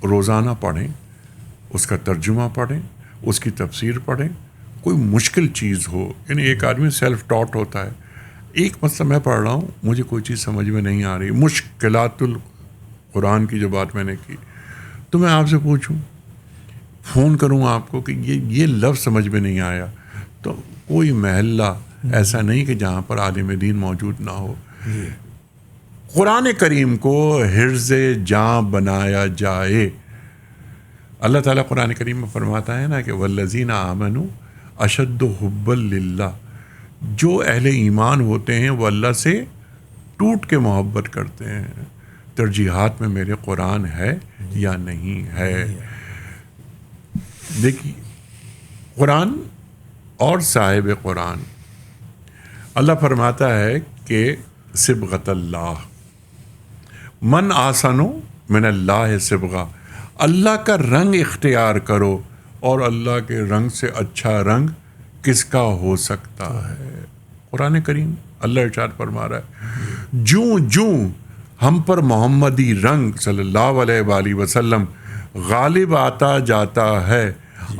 روزانہ پڑھیں، اس کا ترجمہ پڑھیں، اس کی تفسیر پڑھیں. کوئی مشکل چیز ہو، یعنی ایک آدمی سیلف ٹاٹ ہوتا ہے. ایک مسئلہ میں پڑھ رہا ہوں، مجھے کوئی چیز سمجھ میں نہیں آ رہی، مشکلات القرآن کی جو بات میں نے کی، تو میں آپ سے پوچھوں، فون کروں آپ کو کہ یہ لفظ سمجھ میں نہیں آیا، تو کوئی محلہ ایسا نہیں کہ جہاں پر عالم دین موجود نہ ہو. قرآن کریم کو حرز جاں بنایا جائے. اللہ تعالیٰ قرآن کریم میں فرماتا ہے نا کہ والذین آمنوا اشد حبا للہ. جو اہل ایمان ہوتے ہیں وہ اللہ سے ٹوٹ کے محبت کرتے ہیں. ترجیحات میں میرے قرآن ہے یا نہیں ہے. دیکھیے، قرآن اور صاحب قرآن، اللہ فرماتا ہے کہ صبغۃ اللہ، من آسن من اللہ صبغہ. اللہ کا رنگ اختیار کرو، اور اللہ کے رنگ سے اچھا رنگ کس کا ہو سکتا ہے. قرآن کریم اللہ ارشاد فرما رہا ہے، جوں ہم پر محمدی رنگ صلی اللہ علیہ وآلہ وسلم غالب آتا جاتا ہے،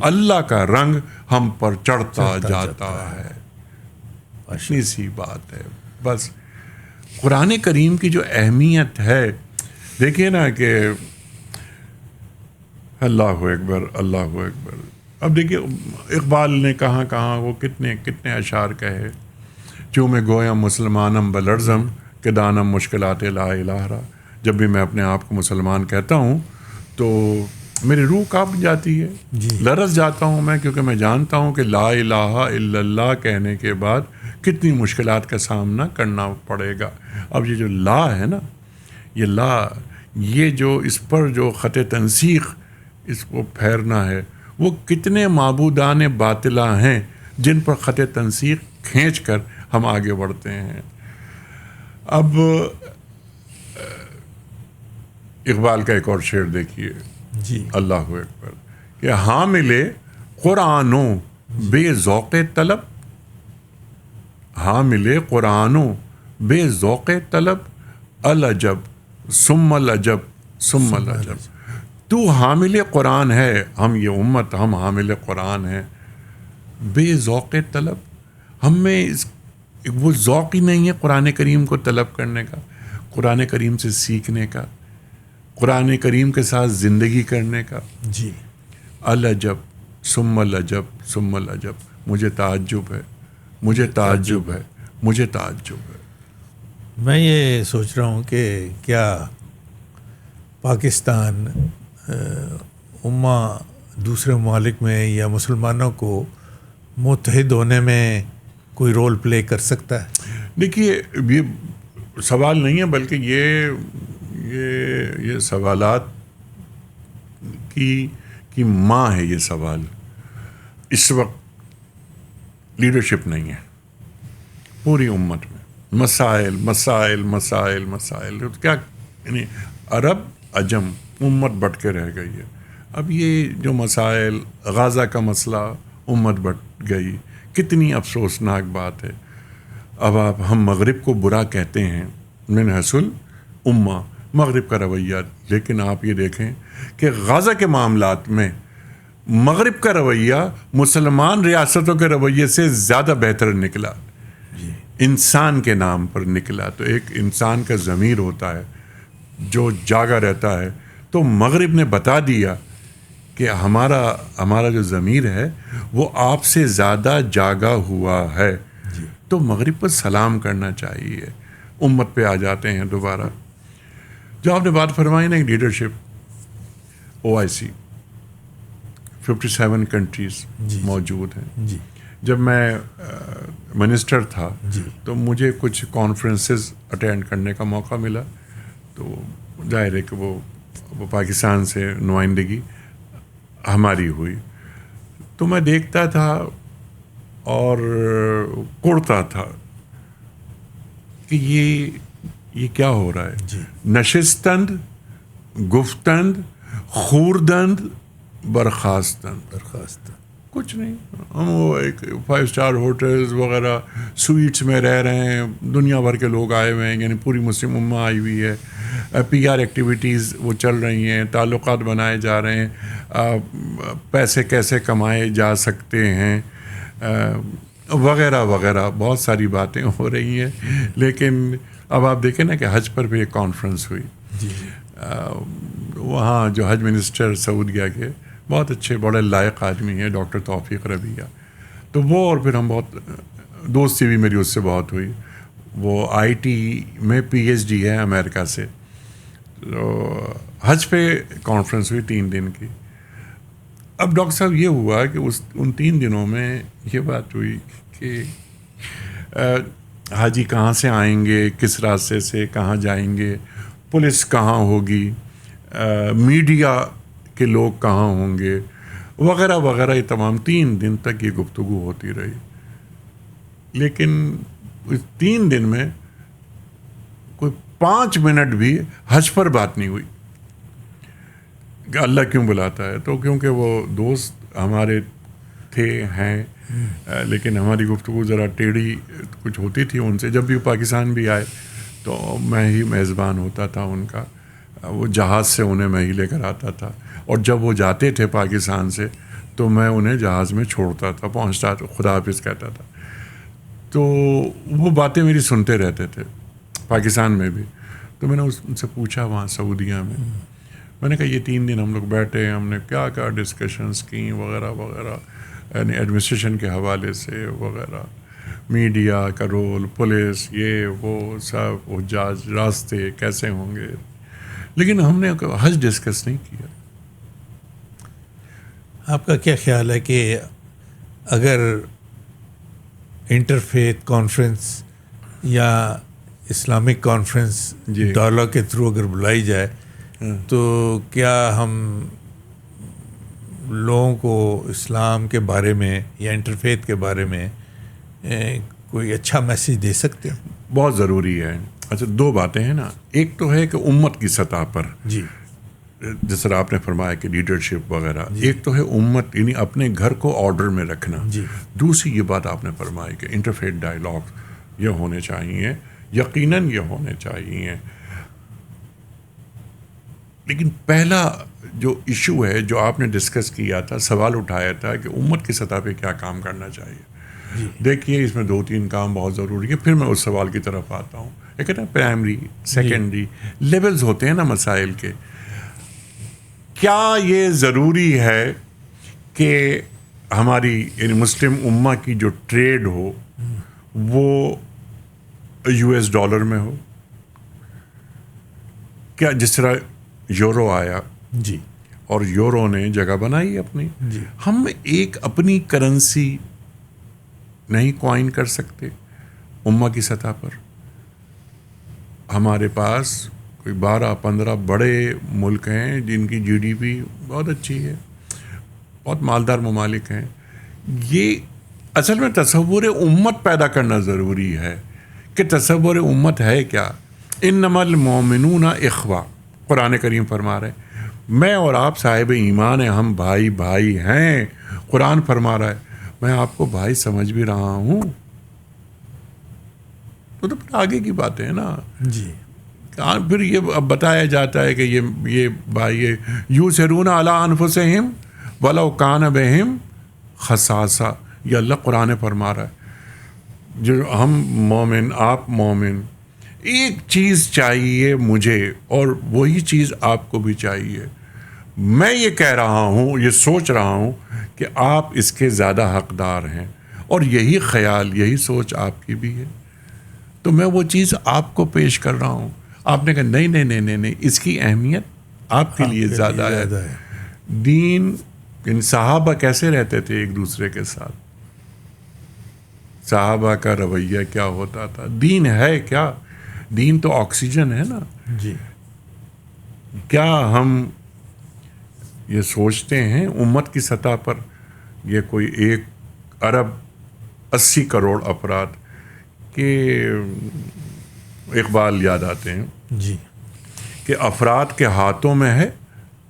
اللہ کا رنگ ہم پر چڑھتا جاتا ہے. اتنی سی بات ہے بس. قرآن کریم کی جو اہمیت ہے، دیکھیے نا کہ اللہ اکبر اللہ اکبر. اب دیکھیے اقبال نے کہاں وہ کتنے اشعار کہے، جو میں گویا مسلمانم بلرزم کہ دانم مشکلات لا الہ را. جب بھی میں اپنے آپ کو مسلمان کہتا ہوں تو میری روح کانپ جاتی ہے, جی. لرز جاتا ہوں میں, کیونکہ میں جانتا ہوں کہ لا الہ الا اللہ کہنے کے بعد کتنی مشکلات کا سامنا کرنا پڑے گا. اب یہ جو لا ہے نا, یہ لا, یہ جو اس پر جو خط تنسیق اس کو پھیرنا ہے, وہ کتنے معبودان باطلہ ہیں جن پر خط تنسیق کھینچ کر ہم آگے بڑھتے ہیں. اب اقبال کا ایک اور شعر دیکھیے, جی. اللہ اکبر, کہ حامل قرآنوں بے ذوق طلب, حامل قرآنوں بے ذوق طلب, العجب ثم العجب ثم العجب. تو حامل قرآن ہے, ہم یہ امت ہم حامل قرآن ہیں, بے ذوق طلب, ہم میں وہ ذوق ہی نہیں ہے قرآن کریم کو طلب کرنے کا, قرآن کریم سے سیکھنے کا, قرآن کریم کے ساتھ زندگی کرنے کا. جی. العجب ثم العجب ثم العجب, مجھے تعجب ہے, مجھے تعجب ہے, مجھے تعجب ہے. میں یہ سوچ رہا ہوں کہ کیا پاکستان امہ دوسرے ممالک میں یا مسلمانوں کو متحد ہونے میں کوئی رول پلے کر سکتا ہے؟ دیکھیے, یہ سوال نہیں ہے, بلکہ یہ سوالات کی ماں ہے. یہ سوال اس وقت لیڈرشپ نہیں ہے پوری امت میں, مسائل مسائل مسائل مسائل, کیا یعنی عرب عجم امت بٹ کے رہ گئی ہے. اب یہ جو مسائل, غازہ کا مسئلہ, امت بٹ گئی, کتنی افسوسناک بات ہے. اب ہم مغرب کو برا کہتے ہیں من حیث امہ, مغرب کا رویہ, لیکن آپ یہ دیکھیں کہ غازہ کے معاملات میں مغرب کا رویہ مسلمان ریاستوں کے رویے سے زیادہ بہتر نکلا. انسان کے نام پر نکلا. تو ایک انسان کا ضمیر ہوتا ہے جو جاگا رہتا ہے, تو مغرب نے بتا دیا کہ ہمارا جو ضمیر ہے وہ آپ سے زیادہ جاگا ہوا ہے. تو مغرب پر سلام کرنا چاہیے. امت پہ آ جاتے ہیں دوبارہ, جو آپ نے بات فرمائی نا, لیڈرشپ, OIC 57 کنٹریز موجود ہیں. جی. جب میں منسٹر تھا جی. تو مجھے کچھ کانفرنسز اٹینڈ کرنے کا موقع ملا, تو ظاہر ہے کہ وہ پاکستان سے نمائندگی ہماری ہوئی. تو میں دیکھتا تھا اور کڑتا تھا کہ یہ کیا ہو رہا ہے. جی. نشستند, گفتند, خوردند, برخاستند, کچھ نہیں. ہم وہ ایک 5 اسٹار ہوٹلز وغیرہ سویٹس میں رہ رہے ہیں, دنیا بھر کے لوگ آئے ہوئے ہیں, یعنی پوری مسلم امہ آئی ہوئی ہے, PR ایکٹیویٹیز وہ چل رہی ہیں, تعلقات بنائے جا رہے ہیں, پیسے کیسے کمائے جا سکتے ہیں وغیرہ وغیرہ, بہت ساری باتیں ہو رہی ہیں. لیکن اب آپ دیکھیں نا کہ حج پر بھی ایک کانفرنس ہوئی. جی. وہاں جو حج منسٹر سعودیہ کے بہت اچھے بڑے لائق آدمی ہیں, ڈاکٹر توفیق ربیہ, تو وہ, اور پھر ہم بہت دوستی بھی میری اس سے بہت ہوئی. وہ IT میں PhD ہے امریکہ سے. تو حج پہ کانفرنس ہوئی 3 دن کی. اب ڈاکٹر صاحب یہ ہوا کہ ان 3 دنوں میں یہ بات ہوئی کہ حاجی کہاں سے آئیں گے, کس راستے سے کہاں جائیں گے, پولیس کہاں ہوگی, میڈیا کے لوگ کہاں ہوں گے, وغیرہ وغیرہ. یہ تمام 3 دن تک یہ گفتگو ہوتی رہی. لیکن اس 3 دن میں کوئی 5 منٹ بھی حج پر بات نہیں ہوئی کہ اللہ کیوں بلاتا ہے. تو کیونکہ وہ دوست ہمارے تھے, ہیں, لیکن ہماری گفتگو ذرا ٹیڑھی کچھ ہوتی تھی ان سے. جب بھی پاکستان بھی آئے تو میں ہی میزبان ہوتا تھا ان کا, وہ جہاز سے انہیں میں ہی لے کر آتا تھا, اور جب وہ جاتے تھے پاکستان سے تو میں انہیں جہاز میں چھوڑتا تھا, پہنچتا تھا, خدا حافظ کہتا تھا. تو وہ باتیں میری سنتے رہتے تھے پاکستان میں بھی. تو میں نے ان سے پوچھا وہاں سعودیہ میں نے کہا یہ 3 دن ہم لوگ بیٹھے, ہم نے کیا کیا ڈسکشنز کی وغیرہ وغیرہ, یعنی ایڈمنسٹریشن کے حوالے سے وغیرہ, میڈیا کا رول, پولیس, یہ وہ سب, حجاج راستے کیسے ہوں گے. لیکن ہم نے حج ڈسکس نہیں کیا. آپ کا کیا خیال ہے کہ اگر انٹرفیتھ کانفرنس یا اسلامک کانفرنس جی ڈالا کے تھرو اگر بلائی جائے تو کیا ہم لوگوں کو اسلام کے بارے میں یا انٹرفیتھ کے بارے میں کوئی اچھا میسیج دے سکتے ہیں؟ بہت ضروری ہے. اچھا دو باتیں ہیں نا, ایک تو ہے کہ امت کی سطح پر جی جس طرح آپ نے فرمایا کہ لیڈرشپ وغیرہ, ایک تو ہے امت یعنی اپنے گھر کو آرڈر میں رکھنا. جی دوسری یہ بات آپ نے فرمائی کہ انٹرفیتھ ڈائلاگ یہ ہونے چاہیے, یقیناً یہ ہونے چاہیے. لیکن پہلا جو ایشو ہے جو آپ نے ڈسکس کیا تھا, سوال اٹھایا تھا کہ امت کی سطح پہ کیا کام کرنا چاہیے. دیکھیے اس میں 2-3 کام بہت ضروری ہے. پھر میں اس سوال کی طرف آتا ہوں. ایک ہے نا پرائمری, سیکنڈری لیولز ہوتے ہیں نا مسائل کے. کیا یہ ضروری ہے کہ ہماری یعنی مسلم امہ کی جو ٹریڈ ہو وہ US ڈالر میں ہو؟ کیا جس طرح یورو آیا جی اور یورو نے جگہ بنائی اپنی, جی ہم ایک اپنی کرنسی نہیں کوائن کر سکتے امہ کی سطح پر؟ ہمارے پاس کوئی 12-15 بڑے ملک ہیں جن کی GDP بہت اچھی ہے, بہت مالدار ممالک ہیں. یہ اصل میں تصور امت پیدا کرنا ضروری ہے کہ تصور امت ہے کیا. انما المؤمنون اخوہ, قرآن کریم فرما رہے ہیں میں اور آپ صاحب ایمان ہیں, ہم بھائی بھائی ہیں. قرآن فرما رہا ہے میں آپ کو بھائی سمجھ بھی رہا ہوں. تو پھر آگے کی باتیں ہیں نا. جی پھر یہ اب بتایا جاتا ہے کہ یہ بھائی یوسرون علی انفسہم ولو کان بہم خصاصہ. یہ اللہ قرآن فرما رہا ہے جو ہم مومن, آپ مومن, ایک چیز چاہیے مجھے اور وہی چیز آپ کو بھی چاہیے. میں یہ کہہ رہا ہوں, یہ سوچ رہا ہوں کہ آپ اس کے زیادہ حقدار ہیں اور یہی خیال یہی سوچ آپ کی بھی ہے, تو میں وہ چیز آپ کو پیش کر رہا ہوں. آپ نے کہا نہیں نہیں نہیں نہیں نہیں, اس کی اہمیت آپ کے لیے زیادہ ہے. دین یعنی صحابہ کیسے رہتے تھے ایک دوسرے کے ساتھ, صحابہ کا رویہ کیا ہوتا تھا, دین ہے کیا, دین تو آکسیجن ہے نا. جی کیا ہم یہ سوچتے ہیں امت کی سطح پر یہ کوئی 1 ارب 80 کروڑ افراد کے اقبال یاد آتے ہیں جی کہ افراد کے ہاتھوں میں ہے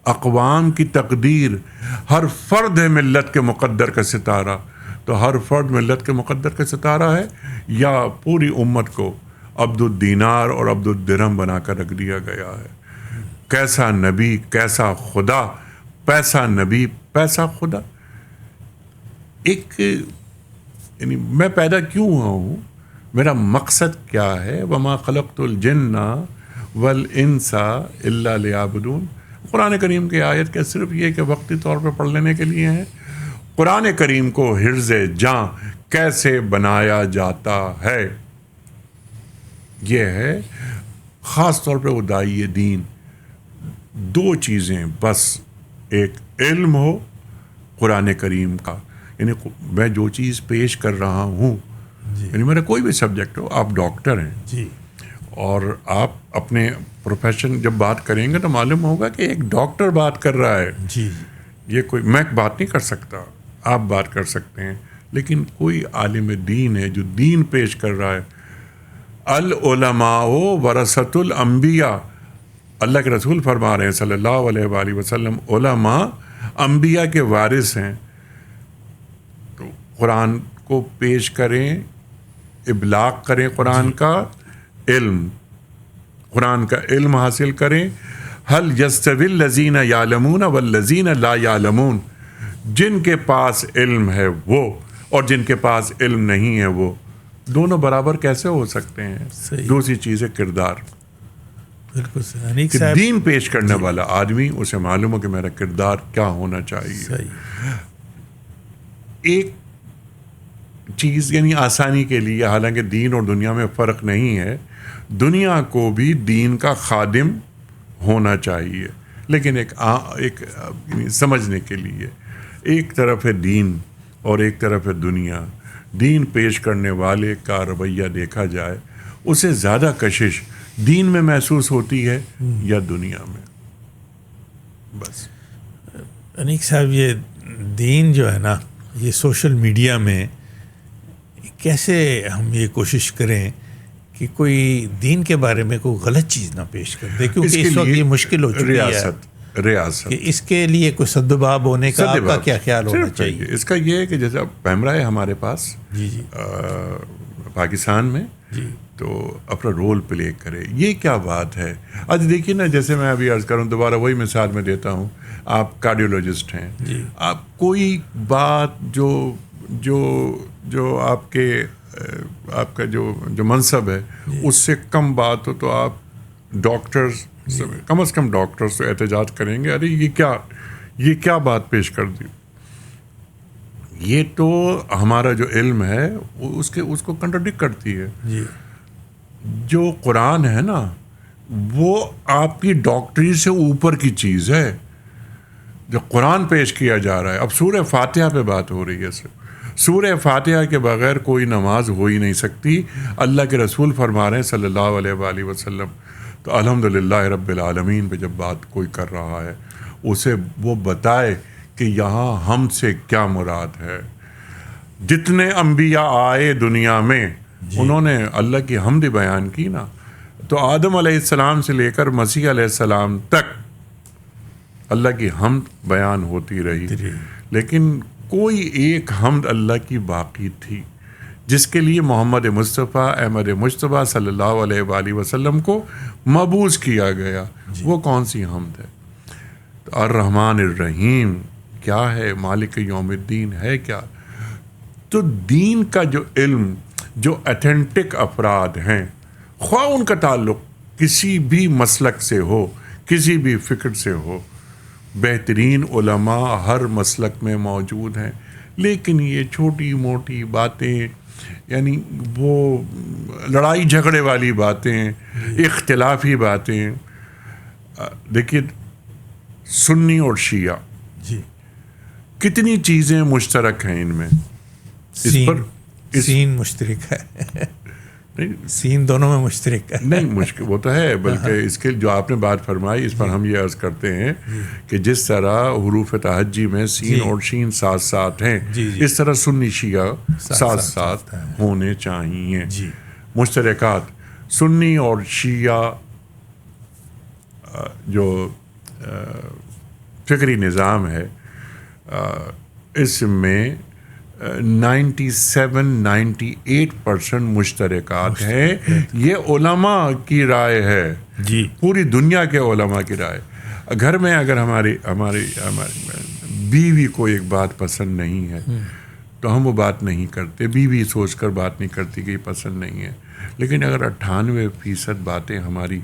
اقوام کی تقدیر, ہر فرد ہے ملت کے مقدر کا ستارہ. تو ہر فرد ملت کے مقدر کا ستارہ ہے یا پوری امت کو عبد الدینار اور عبد الدرہم بنا کر رکھ دیا گیا ہے. کیسا نبی کیسا خدا, پیسا نبی پیسا خدا. ایک یعنی میں پیدا کیوں ہوا ہوں, میرا مقصد کیا ہے. وما خلقت الجن والانس الا لیعبدون. قرآن کریم کی آیت کہ صرف یہ کہ وقتی طور پہ پڑھ لینے کے لیے ہیں. قرآن کریم کو حرز جاں کیسے بنایا جاتا ہے, یہ ہے خاص طور پہ ادائی دین. 2 چیزیں بس, ایک علم ہو قرآن کریم کا, یعنی میں جو چیز پیش کر رہا ہوں یعنی میرا کوئی بھی سبجیکٹ ہو, آپ ڈاکٹر ہیں جی اور آپ اپنے پروفیشن جب بات کریں گے تو معلوم ہوگا کہ ایک ڈاکٹر بات کر رہا ہے. جی یہ کوئی میں بات نہیں کر سکتا, آپ بات کر سکتے ہیں, لیکن کوئی عالم دین ہے جو دین پیش کر رہا ہے. العلماء ورثۃ الانبیاء, اللہ کے رسول فرما رہے ہیں صلی اللہ علیہ وآلہ وسلم علماء انبیاء کے وارث ہیں. تو قرآن کو پیش کریں, ابلاغ کریں قرآن کا علم, قرآن کا علم حاصل کریں. هل يستوي الذين يعلمون والذين لا يعلمون, جن کے پاس علم ہے وہ اور جن کے پاس علم نہیں ہے وہ دونوں برابر کیسے ہو سکتے ہیں؟ صحیح. دوسری چیز ہے کردار. بالکل صحیح. کہ دین پیش کرنے والا آدمی اسے معلوم ہو کہ میرا کردار کیا ہونا چاہیے. صحیح. ایک چیز یعنی آسانی کے لیے, حالانکہ دین اور دنیا میں فرق نہیں ہے, دنیا کو بھی دین کا خادم ہونا چاہیے, لیکن ایک سمجھنے کے لیے ایک طرف ہے دین اور ایک طرف ہے دنیا. دین پیش کرنے والے کا رویہ دیکھا جائے اسے زیادہ کشش دین میں محسوس ہوتی ہے یا دنیا میں. بس انیک صاحب یہ دین جو ہے نا یہ سوشل میڈیا میں کیسے ہم یہ کوشش کریں کہ کوئی دین کے بارے میں کوئی غلط چیز نہ پیش کر دے, کیونکہ اس وقت یہ مشکل ہو چکی ہے ریاست کہ اس کے لیے کوئی سدباب ہونے کا آپ کا کیا خیال ہونا چاہیے؟ اس کا یہ ہے کہ جیسے اب پیمرا ہے ہمارے پاس جی جی پاکستان میں جی تو اپنا رول پلے کرے. یہ کیا بات ہے؟ آج دیکھیے نا, جیسے میں ابھی عرض کروں دوبارہ وہی مثال میں دیتا ہوں. آپ کارڈیولوجسٹ ہیں, آپ کوئی بات جو آپ کا جو منصب ہے اس سے کم بات ہو تو آپ ڈاکٹرز کم از کم ڈاکٹرز تو احتجاج کریں گے, ارے یہ کیا بات پیش کر دی. یہ تو ہمارا جو علم ہے اس کو کنٹراڈکٹ کرتی ہے. جی جو قرآن ہے نا وہ آپ کی ڈاکٹری سے اوپر کی چیز ہے. جو قرآن پیش کیا جا رہا ہے, اب سورہ فاتحہ پہ بات ہو رہی ہے صرف. سورہ فاتحہ کے بغیر کوئی نماز ہو ہی نہیں سکتی. اللہ کے رسول فرما رہے ہیں صلی اللہ علیہ وآلہ وسلم, تو الحمدللہ رب العالمین پہ جب بات کوئی کر رہا ہے اسے وہ بتائے کہ یہاں ہم سے کیا مراد ہے. جتنے انبیاء آئے دنیا میں انہوں نے اللہ کی حمد بیان کی نا, تو آدم علیہ السلام سے لے کر مسیح علیہ السلام تک اللہ کی حمد بیان ہوتی رہی, لیکن کوئی ایک حمد اللہ کی باقی تھی جس کے لیے محمد مصطفیٰ احمد مجتبیٰ صلی اللہ علیہ وآلہ وسلم کو مبعوث کیا گیا. وہ کون سی حمد ہے؟ تو الرحمن الرحیم کیا ہے, مالک یوم الدین ہے کیا. تو دین کا جو علم جو ایتھنٹک افراد ہیں, خواہ ان کا تعلق کسی بھی مسلک سے ہو, کسی بھی فکر سے ہو, بہترین علماء ہر مسلک میں موجود ہیں, لیکن یہ چھوٹی موٹی باتیں, یعنی وہ لڑائی جھگڑے والی باتیں, اختلافی باتیں. دیکھیے سنی اور شیعہ جی کتنی چیزیں مشترک ہیں ان میں. سین مشترک ہے, سین دونوں میں مشترک ہے. نہیں مشکل وہ تو ہے, بلکہ اس کے جو آپ نے بات فرمائی اس پر ہم یہ عرض کرتے ہیں کہ جس طرح حروف تہجی میں سین اور شین ساتھ ساتھ ہیں, اس طرح سنی شیعہ ساتھ ساتھ ہونے چاہیے. مشترکات سنی اور شیعہ جو فکری نظام ہے اس میں 97-98% مشترکات ہیں. یہ علماء کی رائے ہے, جی پوری دنیا کے علماء کی رائے. گھر میں اگر ہماری بیوی کو ایک بات پسند نہیں ہے تو ہم وہ بات نہیں کرتے, بیوی سوچ کر بات نہیں کرتی کہ یہ پسند نہیں ہے. لیکن اگر 98% باتیں ہماری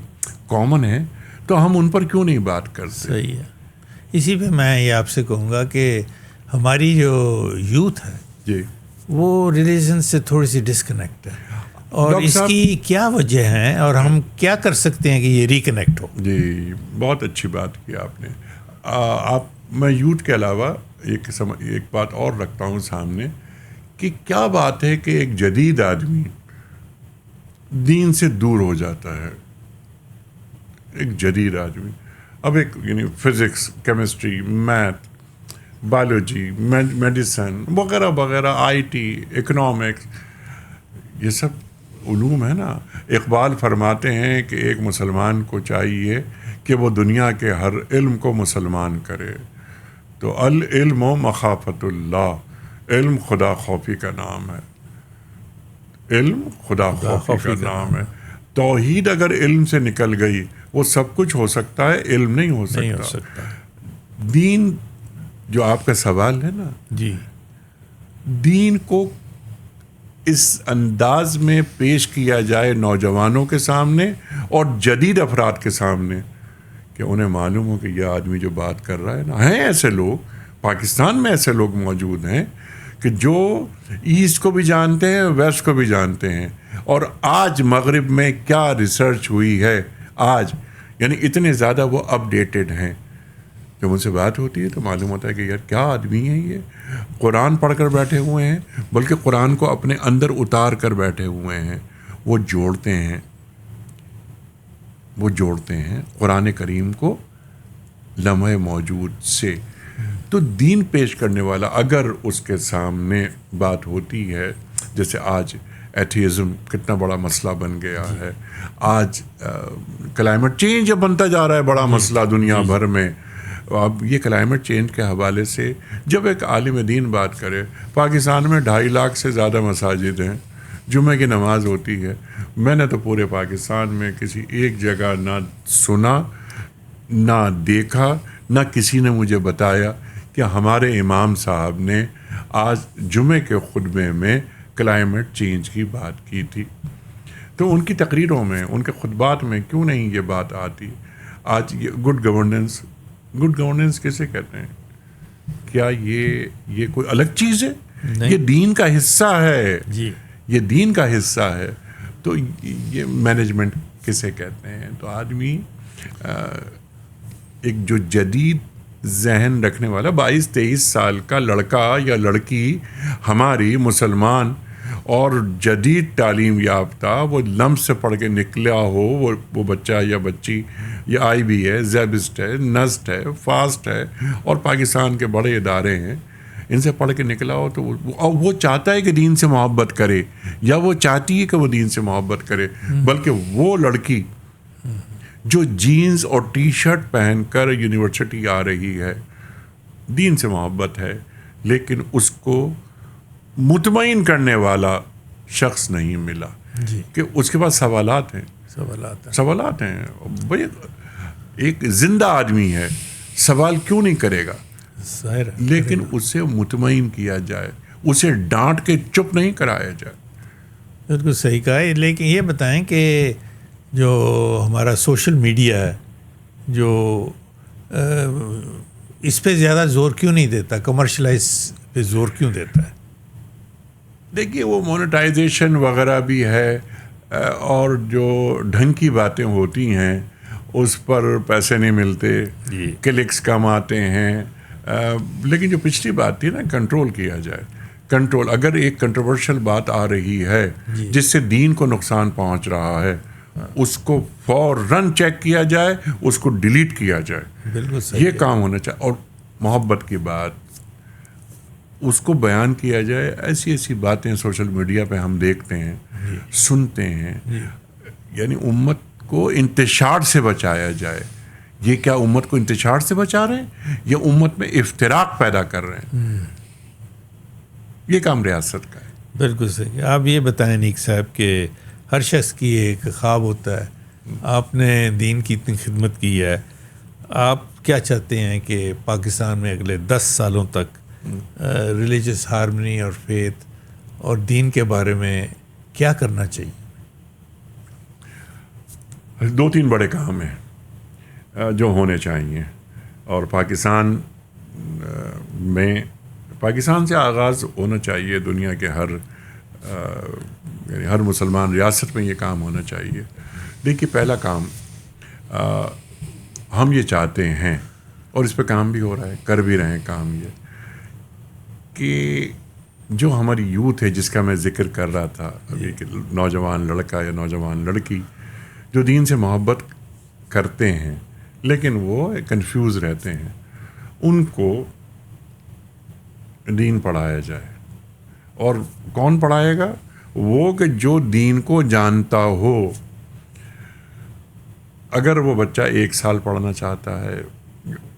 کامن ہیں تو ہم ان پر کیوں نہیں بات کرتے. صحیح ہے. اسی پہ میں یہ آپ سے کہوں گا کہ ہماری جو یوتھ ہے جی وہ ریلیجن سے تھوڑی سی ڈسکنیکٹ ہے, اور اس کی کیا وجہ ہیں اور ہم کیا کر سکتے ہیں کہ یہ ریکنیکٹ ہو؟ جی بہت اچھی بات کی آپ نے. میں یوتھ کے علاوہ ایک بات اور رکھتا ہوں سامنے کہ کیا بات ہے کہ ایک جدید آدمی دین سے دور ہو جاتا ہے. ایک جدید آدمی اب ایک یعنی physics, chemistry, math, biology, medicine وغیرہ وغیرہ, آئی ٹی, اکنامکس, یہ سب علوم ہے نا. اقبال فرماتے ہیں کہ ایک مسلمان کو چاہیے کہ وہ دنیا کے ہر علم کو مسلمان کرے. تو العلم و مخافت اللہ, علم خدا خوفی کا نام ہے. علم خدا خوفی کا نام ہے. توحید اگر علم سے نکل گئی وہ سب کچھ ہو سکتا ہے, علم نہیں ہو سکتا. دین جو آپ کا سوال ہے نا, جی دین کو اس انداز میں پیش کیا جائے نوجوانوں کے سامنے اور جدید افراد کے سامنے کہ انہیں معلوم ہو کہ یہ آدمی جو بات کر رہا ہے نا, ہیں ایسے لوگ پاکستان میں, ایسے لوگ موجود ہیں کہ جو ایسٹ کو بھی جانتے ہیں, ویسٹ کو بھی جانتے ہیں. اور آج مغرب میں کیا ریسرچ ہوئی ہے آج, یعنی اتنے زیادہ وہ اپ ڈیٹڈ ہیں. جب ان سے بات ہوتی ہے تو معلوم ہوتا ہے کہ یار کیا آدمی ہے یہ, قرآن پڑھ کر بیٹھے ہوئے ہیں, بلکہ قرآن کو اپنے اندر اتار کر بیٹھے ہوئے ہیں. وہ جوڑتے ہیں قرآن کریم کو لمحے موجود سے. تو دین پیش کرنے والا اگر اس کے سامنے بات ہوتی ہے, جیسے آج ایتھیزم کتنا بڑا مسئلہ بن گیا ہے, آج کلائمیٹ چینج بنتا جا رہا ہے بڑا مسئلہ دنیا بھر میں. اب یہ کلائمیٹ چینج کے حوالے سے جب ایک عالم دین بات کرے, پاکستان میں 2.5 لاکھ سے زیادہ مساجد ہیں, جمعہ کی نماز ہوتی ہے. میں نے تو پورے پاکستان میں کسی ایک جگہ نہ سنا, نہ دیکھا, نہ کسی نے مجھے بتایا کہ ہمارے امام صاحب نے آج جمعے کے خطبے میں کلائمیٹ چینج کی بات کی تھی. تو ان کی تقریروں میں, ان کے خطبات میں کیوں نہیں یہ بات آتی؟ آج یہ گڈ گورننس کسے کہتے ہیں؟ کیا یہ کوئی الگ چیز ہے؟ یہ دین کا حصہ ہے. جی, یہ دین کا حصہ ہے. تو یہ مینجمنٹ کسے کہتے ہیں؟ تو آدمی ایک جو جدید ذہن رکھنے والا 22-23 سال کا لڑکا یا لڑکی ہماری مسلمان اور جدید تعلیم یافتہ, وہ لمب سے پڑھ کے نکلا ہو, وہ بچہ یا بچی, یہ آئی بی ہے, زیبسٹ ہے, نسٹ ہے, فاسٹ ہے, اور پاکستان کے بڑے ادارے ہیں, ان سے پڑھ کے نکلا ہو, تو وہ چاہتا ہے کہ دین سے محبت کرے, یا وہ چاہتی ہے کہ وہ دین سے محبت کرے. بلکہ وہ لڑکی جو جینز اور ٹی شرٹ پہن کر یونیورسٹی آ رہی ہے, دین سے محبت ہے, لیکن اس کو مطمئن کرنے والا شخص نہیں ملا. جی, کہ اس کے پاس سوالات ہیں. بھائی ایک زندہ آدمی ہے, سوال کیوں نہیں کرے گا؟ لیکن اسے مطمئن کیا جائے, اسے ڈانٹ کے چپ نہیں کرایا جائے. بالکل صحیح کہا ہے. لیکن یہ بتائیں کہ جو ہمارا سوشل میڈیا ہے, جو اس پہ زیادہ زور کیوں نہیں دیتا, کمرشلائز پہ زور کیوں دیتا ہے؟ دیکھیے, وہ مونیٹائزیشن وغیرہ بھی ہے, اور جو ڈھنگ کی باتیں ہوتی ہیں اس پر پیسے نہیں ملتے, کلکس کم آتے ہیں. لیکن جو پچھلی بات تھی نا, کنٹرول کیا جائے. کنٹرول, اگر ایک کنٹروورشل بات آ رہی ہے جس سے دین کو نقصان پہنچ رہا ہے, اس کو فوراً چیک کیا جائے, اس کو ڈیلیٹ کیا جائے. بالکل صحیح, یہ کام ہونا چاہیے. اور محبت کی بات, اس کو بیان کیا جائے. ایسی باتیں سوشل میڈیا پہ ہم دیکھتے ہیں, سنتے ہیں. یعنی امت کو انتشار سے بچایا جائے. یہ کیا امت کو انتشار سے بچا رہے ہیں, یہ امت میں افتراق پیدا کر رہے ہیں. یہ کام ریاست کا ہے. بالکل صحیح. آپ یہ بتائیں نیک صاحب کہ ہر شخص کی ایک خواب ہوتا ہے. آپ نے دین کی اتنی خدمت کی ہے, آپ کیا چاہتے ہیں کہ پاکستان میں اگلے 10 سالوں تک ریلیجس ہارمنی اور فیتھ اور دین کے بارے میں کیا کرنا چاہیے؟ 2-3 بڑے کام ہیں جو ہونے چاہیے. اور پاکستان سے آغاز ہونا چاہیے. دنیا کے یعنی ہر مسلمان ریاست میں یہ کام ہونا چاہیے. دیکھیے, پہلا کام ہم یہ چاہتے ہیں, اور اس پہ کام بھی ہو رہا ہے, کر بھی رہے ہیں کام, یہ کہ جو ہماری یوتھ ہے, جس کا میں ذکر کر رہا تھا ابھی, کہ نوجوان لڑکا یا نوجوان لڑکی جو دین سے محبت کرتے ہیں لیکن وہ کنفیوز رہتے ہیں, ان کو دین پڑھایا جائے. اور کون پڑھائے گا؟ وہ کہ جو دین کو جانتا ہو. اگر وہ بچہ 1 سال پڑھنا چاہتا ہے,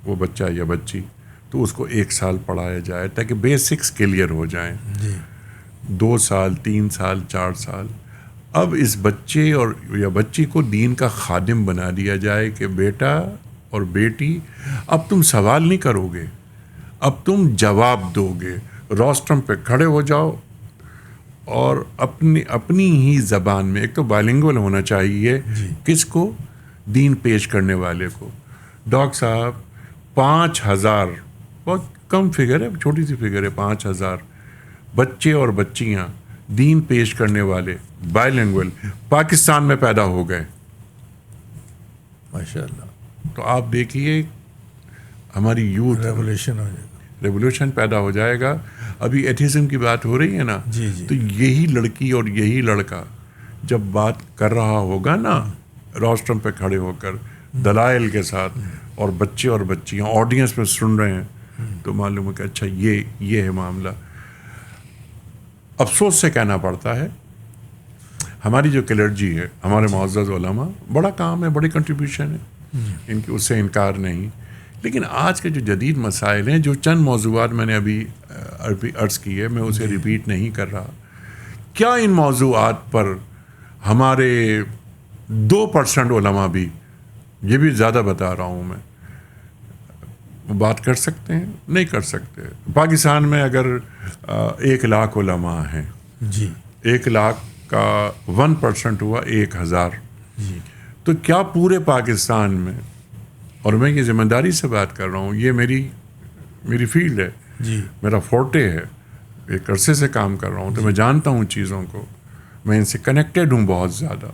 وہ بچہ یا بچی, تو اس کو 1 سال پڑھایا جائے تاکہ بیسکس کلیئر ہو جائیں. 2 سال, 3 سال, 4 سال. اب اس بچے اور یا بچی کو دین کا خادم بنا دیا جائے کہ بیٹا اور بیٹی, اب تم سوال نہیں کرو گے, اب تم جواب دو گے. روسٹرم پہ کھڑے ہو جاؤ اور اپنی ہی زبان میں, ایک تو بائلنگول ہونا چاہیے. کس کو؟ دین پیش کرنے والے کو. ڈاکٹر صاحب 5000, بہت کم فگر ہے, چھوٹی سی فگر ہے, 5000 بچے اور بچیاں دین پیش کرنے والے بائلنگول پاکستان میں پیدا ہو گئے. ماشاء اللہ. تو آپ دیکھیے ہماری یوتھ ریولیوشن ہو جائے گا. ریولیوشن پیدا ہو جائے گا. ابھی ایتھیزم کی بات ہو رہی ہے نا, جی جی تو یہی لڑکی اور یہی لڑکا جب بات کر رہا ہوگا نا روسٹرم پہ کھڑے ہو کر دلائل کے ساتھ, اور بچے اور بچیاں آڈینس پہ سن رہے ہیں, تو معلوم ہے کہ اچھا یہ ہے معاملہ. افسوس سے کہنا پڑتا ہے ہماری جو کلرجی ہے, ہمارے معزز علماء, بڑا کام ہے, بڑی کنٹریبیوشن ہے ان کی, اس سے انکار نہیں. لیکن آج کے جو جدید مسائل ہیں, جو چند موضوعات میں نے ابھی عرض کی ہے, میں اسے ریپیٹ نہیں کر رہا, کیا ان موضوعات پر ہمارے 2% علماء بھی, یہ بھی زیادہ بتا رہا ہوں میں, بات کر سکتے ہیں؟ نہیں کر سکتے. پاکستان میں اگر 1 لاکھ علماء ہیں, جی 1 لاکھ کا 1% ہوا 1000, جی تو کیا پورے پاکستان میں, اور میں یہ ذمہ داری سے بات کر رہا ہوں, یہ میری فیلڈ ہے, جی میرا فورٹے ہے, ایک عرصے سے کام کر رہا ہوں, تو میں جانتا ہوں چیزوں کو, میں ان سے کنیکٹڈ ہوں بہت زیادہ.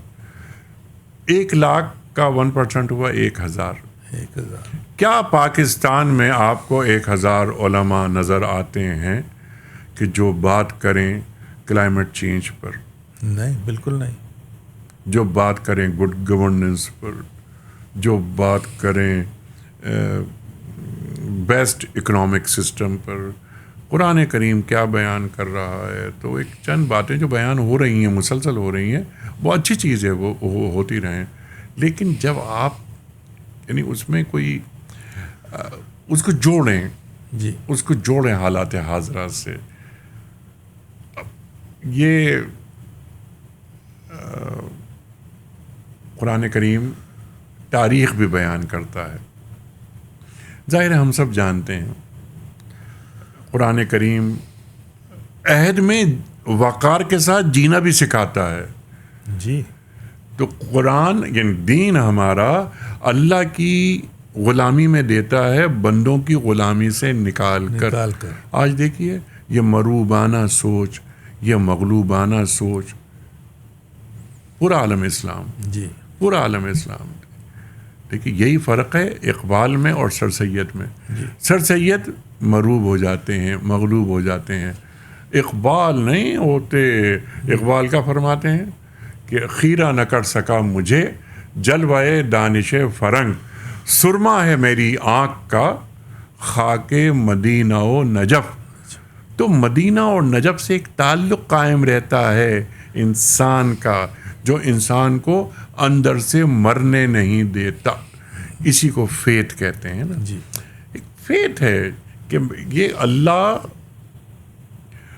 1 لاکھ کا 1% ہوا 1000. 1000. کیا پاکستان میں آپ کو 1000 علماء نظر آتے ہیں کہ جو بات کریں کلائمیٹ چینج پر, نہیں, بالکل نہیں. جو بات کریں گڈ گورننس پر, جو بات کریں بیسٹ اکنامک سسٹم پر؟ قرآن کریم کیا بیان کر رہا ہے؟ تو ایک چند باتیں جو بیان ہو رہی ہیں, مسلسل ہو رہی ہیں, وہ اچھی چیز ہے, وہ ہوتی رہیں, لیکن جب آپ یعنی اس میں کوئی اس کو جوڑیں, جی اس کو جوڑیں حالات حاضرہ سے. یہ قرآن کریم تاریخ بھی بیان کرتا ہے. ظاہر ہے ہم سب جانتے ہیں قرآن کریم عہد میں وقار کے ساتھ جینا بھی سکھاتا ہے. جی تو قرآن یعنی دین ہمارا اللہ کی غلامی میں دیتا ہے, بندوں کی غلامی سے نکال کر. آج دیکھیے یہ مروبانہ سوچ, یہ مغلوبانہ سوچ پورا عالم اسلام, جی پورا عالم اسلام. دیکھیے یہی فرق ہے اقبال میں اور سر سید میں. سر سید مروب ہو جاتے ہیں, مغلوب ہو جاتے ہیں, اقبال نہیں ہوتے. اقبال کا فرماتے ہیں کہ خیرہ نہ کر سکا مجھے جلوہ دانش فرنگ, سرما ہے میری آنکھ کا خاک مدینہ و نجف. تو مدینہ اور نجف سے ایک تعلق قائم رہتا ہے انسان کا, جو انسان کو اندر سے مرنے نہیں دیتا. اسی کو فیتھ کہتے ہیں نا. جی ایک فیتھ ہے کہ یہ اللہ,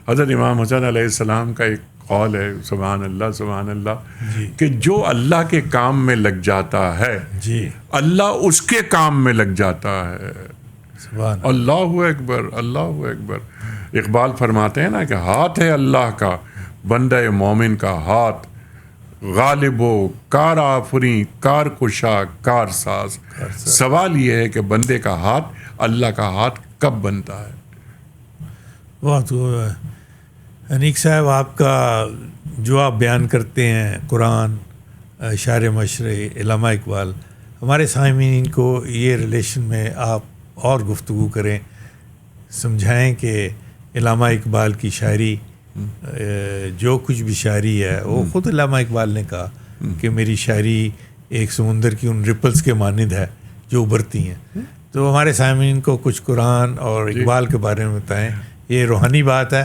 حضرت امام حسن علیہ السلام کا ایک قول ہے, سبحان اللہ سبحان اللہ, جی کہ جو اللہ کے کام میں لگ جاتا ہے, جی اللہ اس کے کام میں لگ جاتا ہے. سبحان اللہ اکبر, اللہ اکبر. اقبال فرماتے ہیں نا کہ ہاتھ ہے اللہ کا, بندہ مومن کا ہاتھ, غالب و کار آفری, کار کشا, کار ساز. سوال یہ ہے کہ بندے کا ہاتھ اللہ کا ہاتھ کب بنتا ہے؟ بہت انیک صاحب, آپ کا جو آپ بیان کرتے ہیں قرآن, شاعر مشرع علامہ اقبال, ہمارے سامعین کو یہ ریلیشن میں آپ اور گفتگو کریں, سمجھائیں کہ علامہ اقبال کی شاعری, جو کچھ بھی شاعری ہے, وہ خود علامہ اقبال نے کہا کہ میری شاعری ایک سمندر کی ان ریپلز کے مانند ہے جو ابھرتی ہیں. تو ہمارے سامعین کو کچھ قرآن اور اقبال کے بارے میں بتائیں. یہ روحانی بات ہے,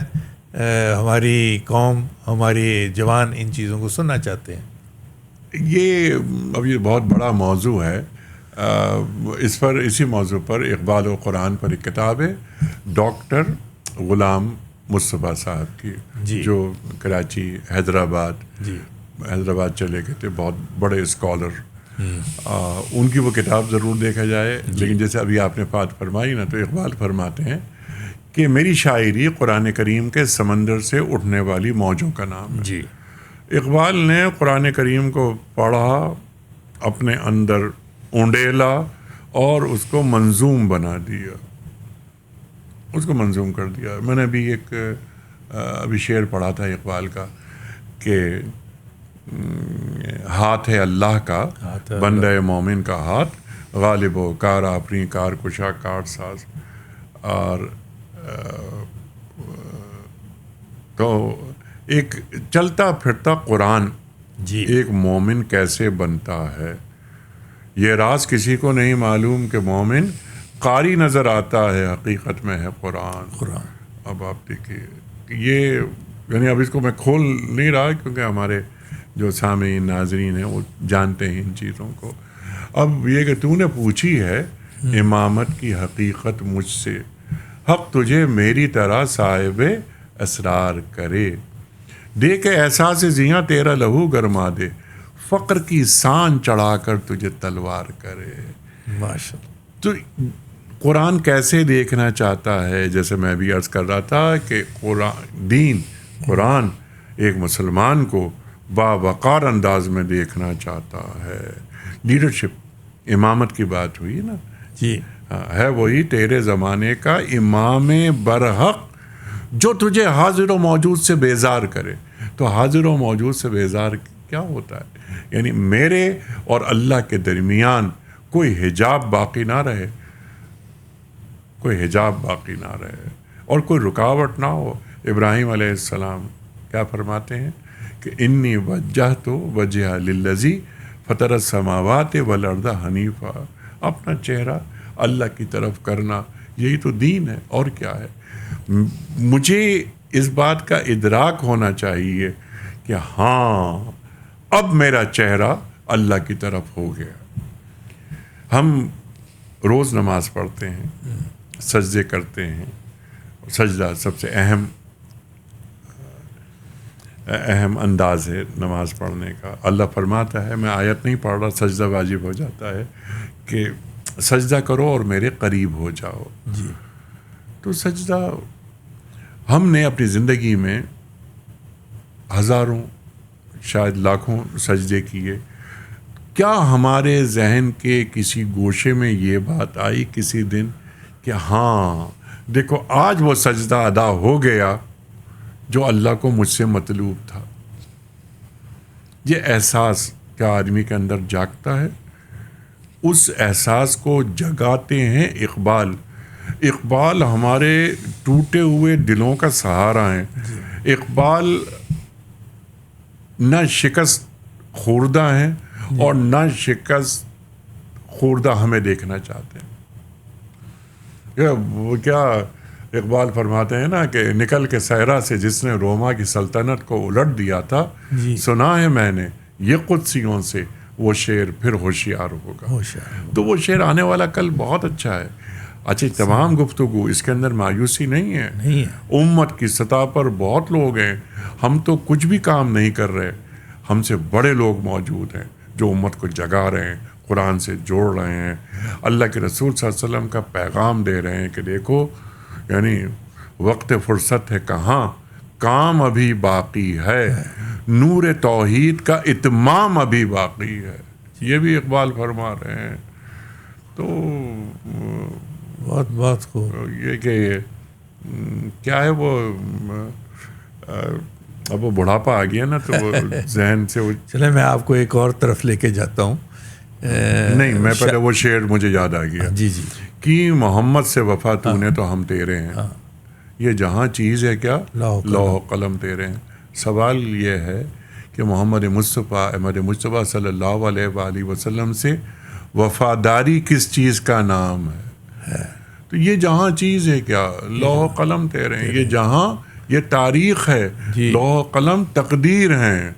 ہماری قوم, ہمارے جوان ان چیزوں کو سننا چاہتے ہیں. یہ اب یہ بہت بڑا موضوع ہے. اس پر, اسی موضوع پر اقبال و قرآن پر ایک کتاب ہے ڈاکٹر غلام مصطفیٰ صاحب کی, جی جو کراچی حیدرآباد چلے گئے تھے, بہت بڑے اسکالر. ان کی وہ کتاب ضرور دیکھا جائے. لیکن جیسے ابھی آپ نے بات فرمائی نا, تو اقبال فرماتے ہیں کہ میری شاعری قرآن کریم کے سمندر سے اٹھنے والی موجوں کا نام ہے. جی اقبال نے قرآن کریم کو پڑھا, اپنے اندر اونڈیلا, اور اس کو منظوم بنا دیا, اس کو منظوم کر دیا. میں نے ابھی ایک ابھی شعر پڑھا تھا اقبال کا کہ ہاتھ ہے اللہ کا, بندہ مومن کا ہاتھ, غالب و کار اپنی کار کشا کار ساز. اور تو ایک چلتا پھرتا قرآن جی ایک مومن کیسے بنتا ہے، یہ راز کسی کو نہیں معلوم کہ مومن قاری نظر آتا ہے، حقیقت میں ہے قرآن. اب آپ دیکھیے یہ یعنی اب اس کو میں کھول نہیں رہا کیونکہ ہمارے جو سامعین ناظرین ہیں وہ جانتے ہیں ان چیزوں کو. اب یہ کہ تو نے پوچھی ہے امامت کی حقیقت مجھ سے، حق تجھے میری طرح صاحب اسرار کرے، دے کے احساس زیاں تیرا لہو گرما دے، فقر کی سان چڑھا کر تجھے تلوار کرے. ماشاءاللہ. تو قرآن کیسے دیکھنا چاہتا ہے، جیسے میں بھی عرض کر رہا تھا کہ قرآن ایک مسلمان کو باوقار انداز میں دیکھنا چاہتا ہے. لیڈرشپ امامت کی بات ہوئی نا جی ہے وہی تیرے زمانے کا امام برحق جو تجھے حاضر و موجود سے بیزار کرے. تو حاضر و موجود سے بیزار کیا ہوتا ہے؟ یعنی میرے اور اللہ کے درمیان کوئی حجاب باقی نہ رہے، کوئی حجاب باقی نہ رہے اور کوئی رکاوٹ نہ ہو. ابراہیم علیہ السلام کیا فرماتے ہیں کہ انی وجہت وجہ للذی فطر السماوات والارض حنیفا، اپنا چہرہ اللہ کی طرف کرنا یہی تو دین ہے اور کیا ہے. مجھے اس بات کا ادراک ہونا چاہیے کہ ہاں اب میرا چہرہ اللہ کی طرف ہو گیا. ہم روز نماز پڑھتے ہیں، سجدے کرتے ہیں، سجدہ سب سے اہم انداز ہے نماز پڑھنے کا. اللہ فرماتا ہے، میں آیت نہیں پڑھ رہا، سجدہ واجب ہو جاتا ہے کہ سجدہ کرو اور میرے قریب ہو جاؤ. جی تو سجدہ ہم نے اپنی زندگی میں ہزاروں شاید لاکھوں سجدے کیے. کیا ہمارے ذہن کے کسی گوشے میں یہ بات آئی کسی دن کہ ہاں دیکھو آج وہ سجدہ ادا ہو گیا جو اللہ کو مجھ سے مطلوب تھا؟ یہ احساس کیا آدمی کے اندر جاگتا ہے؟ اس احساس کو جگاتے ہیں اقبال. اقبال ہمارے ٹوٹے ہوئے دلوں کا سہارا ہیں. اقبال نہ شکست خوردہ ہیں اور نہ شکست خوردہ ہمیں دیکھنا چاہتے ہیں. وہ کیا اقبال فرماتے ہیں نا کہ نکل کے صحرا سے جس نے روما کی سلطنت کو الٹ دیا تھا، سنا ہے میں نے یہ قدسیوں سے وہ شعر پھر ہوشیار ہوگا. تو وہ شعر آنے والا کل بہت اچھا ہے. اچھا تمام گفتگو اس کے اندر مایوسی نہیں ہے. امت کی سطح پر بہت لوگ ہیں، ہم تو کچھ بھی کام نہیں کر رہے، ہم سے بڑے لوگ موجود ہیں جو امت کو جگا رہے ہیں، قرآن سے جوڑ رہے ہیں، اللہ کے رسول صلی اللہ علیہ وسلم کا پیغام دے رہے ہیں کہ دیکھو یعنی وقت فرصت ہے کہاں، کام ابھی باقی ہے، نور توحید کا اتمام ابھی باقی ہے. یہ بھی اقبال فرما رہے ہیں. تو بہت بہت خوب. یہ کہ کیا ہے وہ اب وہ بڑھاپا آ گیا نا تو وہ ذہن سے وہ چلے میں آپ کو ایک اور طرف لے کے جاتا ہوں. نہیں میں پہلے وہ شعر مجھے یاد آ گیا. جی جی. کہ محمد سے وفا تو نے تو ہم تیرے ہیں، یہ جہاں چیز ہے کیا لوح قلم تیرے ہیں. سوال یہ ہے کہ محمد مصطفیٰ احمد مصطفیٰ صلی اللہ علیہ وآلہ وسلم سے وفاداری کس چیز کا نام ہے؟ تو یہ جہاں چیز ہے کیا لوح قلم تیرے ہیں. یہ جہاں یہ تاریخ ہے، لوح قلم تقدیر ہیں.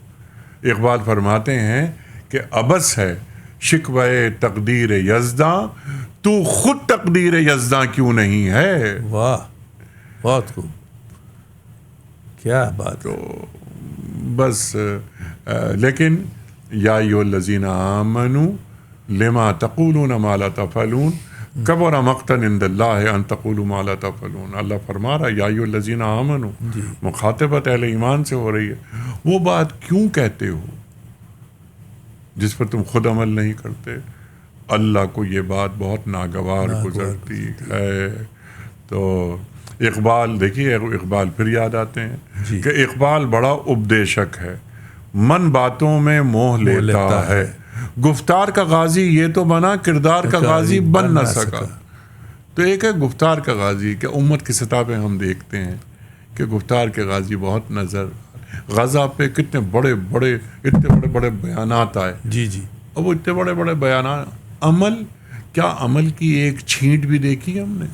اقبال فرماتے ہیں کہ عبث ہے شکوہ تقدیر یزداں، تو خود تقدیر یزداں کیوں نہیں ہے؟ واہ بہت خوب، کیا بات. تو بس لیکن یا ایھا الذین آمنوا لما تقولون ما لا تفعلون کبر مقتا عند اللہ ان تقولوا ما لا تفعلون. اللہ فرما رہا ہے یا ایھا الذین آمنوا، مخاطبت اہل ایمان سے ہو رہی ہے. وہ بات کیوں کہتے ہو جس پر تم خود عمل نہیں کرتے؟ اللہ کو یہ بات بہت ناگوار گزرتی ہے. تو اقبال دیکھیے، اقبال پھر یاد آتے ہیں کہ اقبال بڑا اپدیشک ہے، من باتوں میں موہ لیتا ہے، گفتار کا غازی یہ تو بنا، کردار کا غازی بن نہ سکا. تو ایک ہے گفتار کا غازی کہ امت کی سطح پہ ہم دیکھتے ہیں کہ گفتار کے غازی بہت نظر. غزہ پہ کتنے بڑے بڑے بیانات آئے. جی جی. اب وہ اتنے بڑے بڑے بیانات، عمل کی ایک چھینٹ بھی دیکھی ہم نے.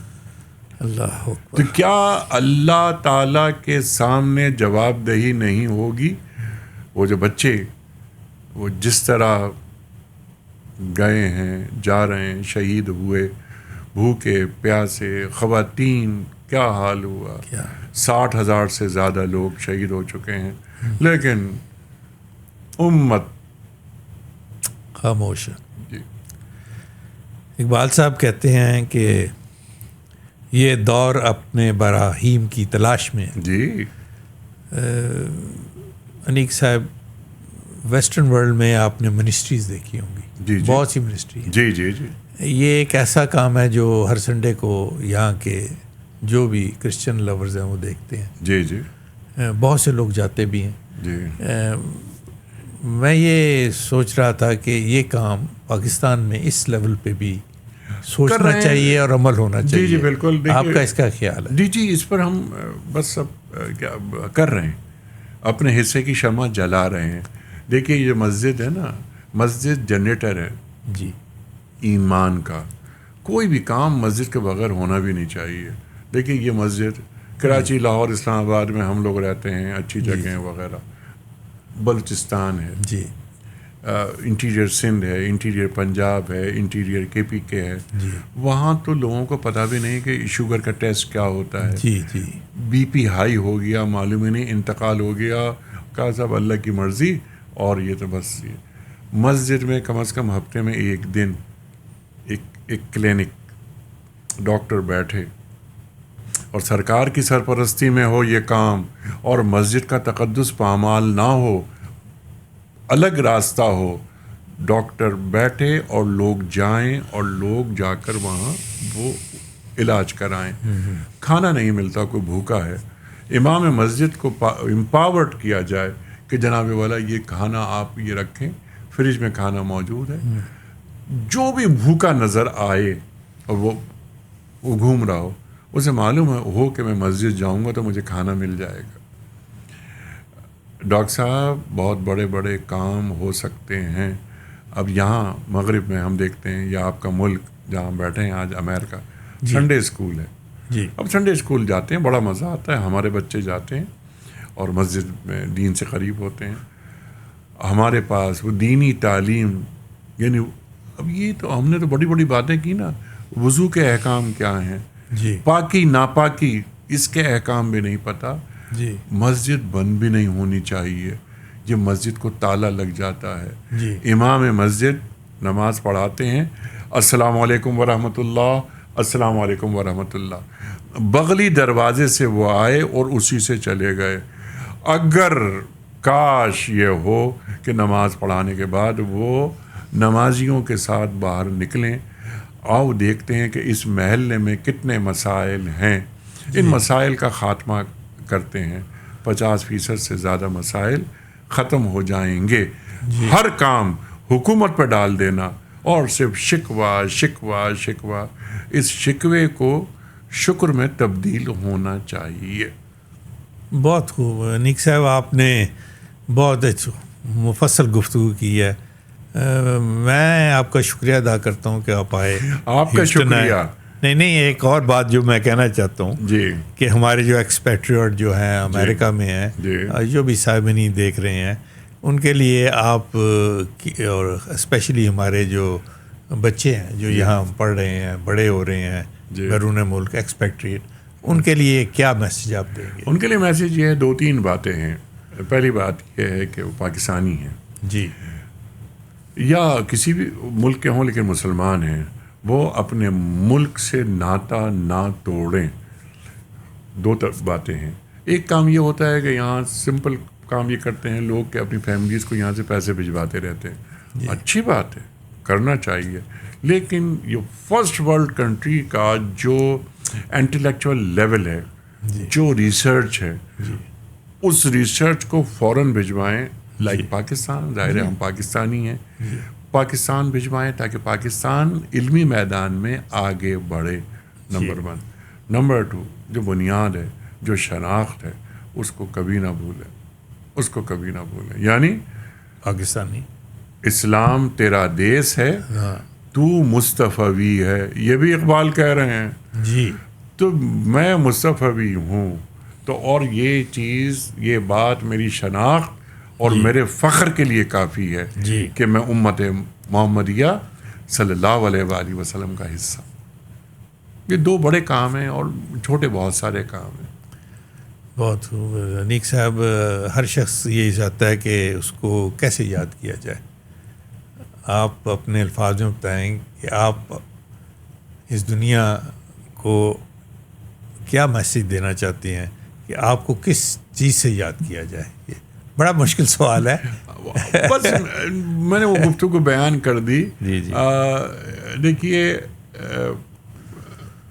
اللہ تو کیا اللہ تعالیٰ کے سامنے جواب دہی نہیں ہوگی؟ وہ جو بچے وہ جس طرح گئے ہیں، جا رہے ہیں، شہید ہوئے، بھوکے پیاسے، خواتین کیا حال ہوا، 60,000 سے زیادہ لوگ شہید ہو چکے ہیں، لیکن امت خاموش ہے. جی. اقبال صاحب کہتے ہیں کہ یہ دور اپنے براہیم کی تلاش میں ہے. جی. انیک صاحب، ویسٹرن ورلڈ میں آپ نے منسٹریز دیکھی ہوں گی. جی. بہت سی منسٹری ہیں. جی جی جی. یہ ایک ایسا کام ہے جو ہر سنڈے کو یہاں کے جو بھی کرسچن لورز ہیں وہ دیکھتے ہیں. جی جی. بہت سے لوگ جاتے بھی ہیں. جی. میں یہ سوچ رہا تھا کہ یہ کام پاکستان میں اس لیول پہ بھی سوچنا چاہیے اور عمل ہونا چاہیے. جی جی بالکل. آپ کا اس کا خیال ہے؟ جی جی، اس پر ہم بس اب کیا کر رہے ہیں، اپنے حصے کی شمع جلا رہے ہیں. دیکھیے یہ مسجد ہے نا، مسجد جنریٹر ہے جی ایمان کا. کوئی بھی کام مسجد کے بغیر ہونا بھی نہیں چاہیے. دیکھیے یہ مسجد کراچی، لاہور، اسلام آباد میں ہم لوگ رہتے ہیں، اچھی جگہیں وغیرہ، بلوچستان ہے، جی، انٹیریئر سندھ ہے، انٹیریئر پنجاب ہے، انٹیریئر KPK ہے. جی. وہاں تو لوگوں کو پتہ بھی نہیں کہ شوگر کا ٹیسٹ کیا ہوتا ہے. جی جی. BP ہائی ہو گیا، معلوم ہی نہیں، انتقال ہو گیا. کہا صاحب اللہ کی مرضی. اور یہ تو بس یہ مسجد میں کم از کم ہفتے میں ایک دن ایک کلینک، ڈاکٹر بیٹھے اور سرکار کی سرپرستی میں ہو یہ کام، اور مسجد کا تقدس پامال نہ ہو، الگ راستہ ہو، ڈاکٹر بیٹھے اور لوگ جائیں اور لوگ جا کر وہاں وہ علاج کرائیں. کھانا نہیں ملتا، کوئی بھوکا ہے، امام مسجد کو امپاورڈ کیا جائے کہ جناب والا یہ کھانا آپ یہ رکھیں، فریج میں کھانا موجود ہے، جو بھی بھوکا نظر آئے اور وہ گھوم رہا ہو، اسے معلوم ہو کہ میں مسجد جاؤں گا تو مجھے کھانا مل جائے گا. ڈاکٹر صاحب بہت بڑے بڑے کام ہو سکتے ہیں. اب یہاں مغرب میں ہم دیکھتے ہیں، یا آپ کا ملک جہاں بیٹھے ہیں آج، امریکہ، سنڈے اسکول ہے. جی. اب سنڈے اسکول جاتے ہیں، بڑا مزہ آتا ہے، ہمارے بچے جاتے ہیں اور مسجد میں دین سے قریب ہوتے ہیں. ہمارے پاس وہ دینی تعلیم، یعنی اب یہ تو ہم نے تو بڑی بڑی باتیں کی نا، وضو کے احکام کیا ہیں، جی. پاکی ناپاکی اس کے احکام بھی نہیں پتہ. جی. مسجد بند بھی نہیں ہونی چاہیے، یہ مسجد کو تالا لگ جاتا ہے. جی. امام مسجد نماز پڑھاتے ہیں، السلام علیکم ورحمۃ اللہ، السلام علیکم ورحمۃ اللہ، بغلی دروازے سے وہ آئے اور اسی سے چلے گئے. اگر کاش یہ ہو کہ نماز پڑھانے کے بعد وہ نمازیوں کے ساتھ باہر نکلیں. آؤ دیکھتے ہیں کہ اس محلے میں کتنے مسائل ہیں، ان مسائل کا خاتمہ کرتے ہیں. 50% سے زیادہ مسائل ختم ہو جائیں گے. ہر کام حکومت پہ ڈال دینا اور صرف شکوہ شکوہ شکوہ، اس شکوے کو شکر میں تبدیل ہونا چاہیے. بہت خوب نیک صاحب، آپ نے بہت مفصل گفتگو کی ہے. میں آپ کا شکریہ ادا کرتا ہوں کہ آپ آئے. آپ کا شکریہ. نہیں، ایک اور بات جو میں کہنا چاہتا ہوں جی، کہ ہمارے جو ایکسپیٹریٹ جو ہیں امریکہ میں ہیں، جو بھی سامعین دیکھ رہے ہیں، ان کے لیے آپ اور اسپیشلی ہمارے جو بچے ہیں جو یہاں پڑھ رہے ہیں، بڑے ہو رہے ہیں بیرون ملک، ایکسپیکٹریٹ، ان کے لیے کیا میسج آپ دیں گے؟ ان کے لیے میسج یہ ہے، 2-3 باتیں ہیں. پہلی بات یہ ہے کہ وہ پاکستانی ہیں، جی، یا کسی بھی ملک کے ہوں لیکن مسلمان ہیں، وہ اپنے ملک سے ناتا نہ توڑیں. 2 باتیں ہیں. ایک کام یہ ہوتا ہے کہ یہاں سمپل کام یہ کرتے ہیں لوگ کہ اپنی فیملیز کو یہاں سے پیسے بھجواتے رہتے ہیں. اچھی بات ہے، کرنا چاہیے، لیکن یہ فرسٹ ورلڈ کنٹری کا جو انٹلیکچوئل لیول ہے، جو ریسرچ ہے، اس ریسرچ کو فوراً بھجوائیں. لائک پاکستان، ظاہر ہے ہم پاکستانی ہیں، پاکستان بھجوائیں تاکہ پاکستان علمی میدان میں آگے بڑھے، نمبر 1۔ نمبر 2، جو بنیاد ہے، جو شناخت ہے، اس کو کبھی نہ بھولیں، اس کو کبھی نہ بھولیں۔ یعنی پاکستانی اسلام تیرا دیس ہے، تو مصطفوی ہے، یہ بھی اقبال کہہ رہے ہیں۔ جی، تو میں مصطفوی ہوں، تو اور یہ چیز، یہ بات میری شناخت اور میرے فخر کے لیے کافی ہے جی، کہ میں امت محمدیہ صلی اللہ علیہ وآلہ وسلم کا حصہ۔ یہ 2 بڑے کام ہیں اور چھوٹے بہت سارے کام ہیں۔ بہت خوب۔ انیق صاحب، ہر شخص یہی چاہتا ہے کہ اس کو کیسے یاد کیا جائے۔ آپ اپنے الفاظ میں بتائیں کہ آپ اس دنیا کو کیا میسیج دینا چاہتے ہیں، کہ آپ کو کس چیز سے یاد کیا جائے؟ یہ بڑا مشکل سوال ہے۔ بس میں نے وہ گفتگو بیان کر دی۔ جی جی، دیکھیے،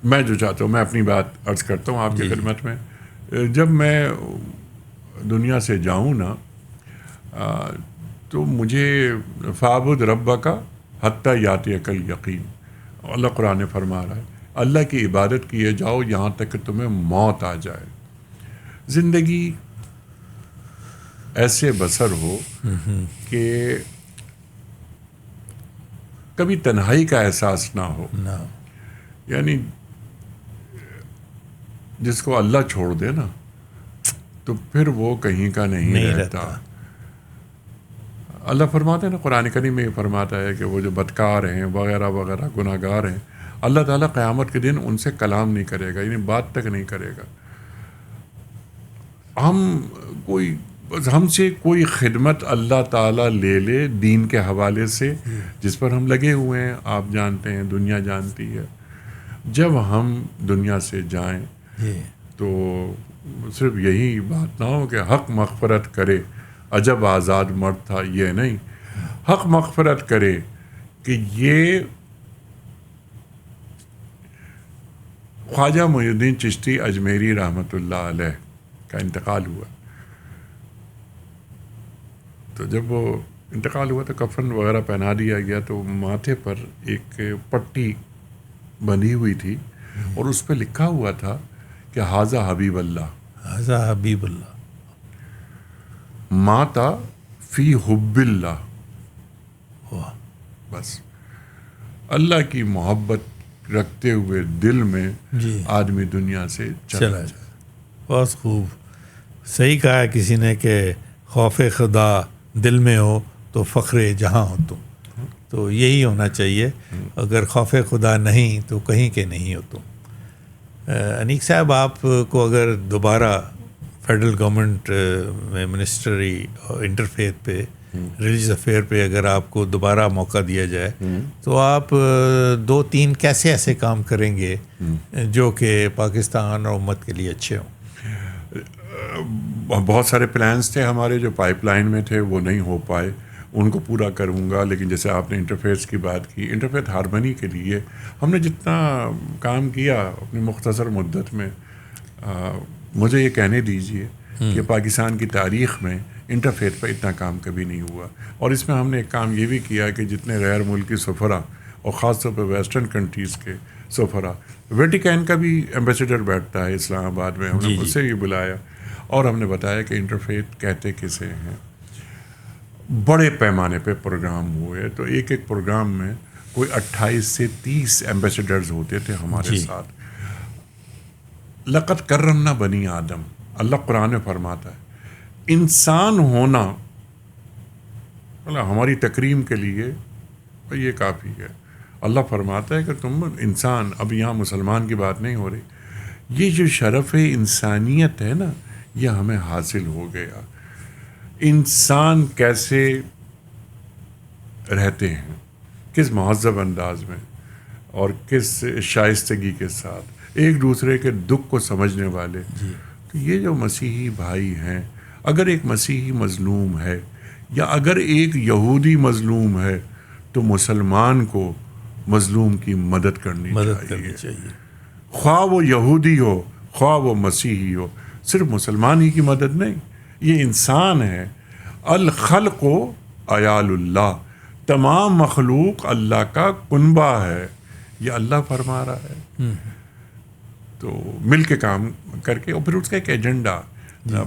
میں جو چاہتا ہوں، میں اپنی بات عرض کرتا ہوں آپ کی خدمت میں۔ جب میں دنیا سے جاؤں نا، تو مجھے فَاعْبُدْ رَبَّكَ حَتَّى يَأْتِيَكَ الْيَقِينُ، اللہ قرآن فرما رہا ہے، اللہ کی عبادت کیے جاؤ یہاں تک کہ تمہیں موت آ جائے۔ زندگی ایسے بسر ہو کہ کبھی تنہائی کا احساس نہ ہو۔ یعنی جس کو اللہ چھوڑ دے نا، تو پھر وہ کہیں کا نہیں رہتا۔ اللہ فرماتے ہیں نا، قرآن کریم میں یہ فرماتا ہے کہ وہ جو بدکار ہیں وغیرہ وغیرہ گناہ گار ہیں، اللہ تعالیٰ قیامت کے دن ان سے کلام نہیں کرے گا، یعنی بات تک نہیں کرے گا۔ ہم سے کوئی خدمت اللہ تعالیٰ لے لے دین کے حوالے سے، جس پر ہم لگے ہوئے ہیں، آپ جانتے ہیں، دنیا جانتی ہے۔ جب ہم دنیا سے جائیں تو صرف یہی بات نہ ہو کہ حق مغفرت کرے عجب آزاد مرد تھا، یہ نہیں، حق مغفرت کرے کہ یہ خواجہ معین الدین چشتی اجمیری رحمۃ اللہ علیہ کا انتقال ہوا۔ تو جب وہ انتقال ہوا تو کفن وغیرہ پہنا دیا گیا، تو ماتھے پر ایک پٹی بندھی ہوئی تھی اور اس پہ لکھا ہوا تھا کہ ھذا حبیب اللہ، ھذا حبیب اللہ، ماتا فی حب اللہ۔ بس اللہ کی محبت رکھتے ہوئے دل میں آدمی دنیا سے چلا جائے۔ بہت خوب، صحیح کہا ہے کسی نے کہ خوف خدا دل میں ہو تو فخر جہاں ہو تم۔ تو یہی ہونا چاہیے، اگر خوف خدا نہیں تو کہیں کے نہیں ہو تم۔ انیق صاحب، آپ کو اگر دوبارہ فیڈرل گورنمنٹ میں منسٹری انٹرفیتھ پہ، ریلیجس افیئر پہ اگر آپ کو دوبارہ موقع دیا جائے تو آپ 2-3 کیسے ایسے کام کریں گے جو کہ پاکستان اور امت کے لیے اچھے ہوں؟ بہت سارے پلانز تھے ہمارے جو پائپ لائن میں تھے، وہ نہیں ہو پائے، ان کو پورا کروں گا۔ لیکن جیسے آپ نے انٹرفیس کی بات کی، انٹرفیتھ ہارمنی کے لیے ہم نے جتنا کام کیا اپنی مختصر مدت میں، مجھے یہ کہنے دیجئے کہ پاکستان کی تاریخ میں انٹرفیتھ پر اتنا کام کبھی نہیں ہوا۔ اور اس میں ہم نے ایک کام یہ بھی کیا کہ جتنے غیر ملکی سفراء اور خاص طور پہ ویسٹرن کنٹریز کے سفراء، ویٹیکن کا بھی ایمبیسیڈر بیٹھتا ہے اسلام آباد میں، ہم نے اس سے بھی بلایا اور ہم نے بتایا کہ انٹرفیتھ کہتے کسے ہیں۔ بڑے پیمانے پہ پروگرام ہوئے، تو ایک پروگرام میں کوئی 28 سے 30 ایمبیسیڈرز ہوتے تھے ہمارے ساتھ۔ لقد کرمنا بنی آدم، اللہ قرآن میں فرماتا ہے انسان ہونا ہماری تکریم کے لیے یہ کافی ہے۔ اللہ فرماتا ہے کہ تم انسان، اب یہاں مسلمان کی بات نہیں ہو رہی، یہ جو شرف انسانیت ہے نا، یہ ہمیں حاصل ہو گیا۔ انسان کیسے رہتے ہیں، کس مہذب انداز میں اور کس شائستگی کے ساتھ، ایک دوسرے کے دکھ کو سمجھنے والے۔ تو یہ جو مسیحی بھائی ہیں، اگر ایک مسیحی مظلوم ہے یا اگر ایک یہودی مظلوم ہے تو مسلمان کو مظلوم کی مدد کرنی چاہیے۔ خواہ وہ یہودی ہو، خواہ وہ مسیحی ہو، صرف مسلمان ہی کی مدد نہیں، یہ انسان ہے۔ الخلق عیال اللہ، تمام مخلوق اللہ کا کنبہ ہے، یہ اللہ فرما رہا ہے. تو مل کے کام کر کے اور پھر اس کا ایک ایجنڈا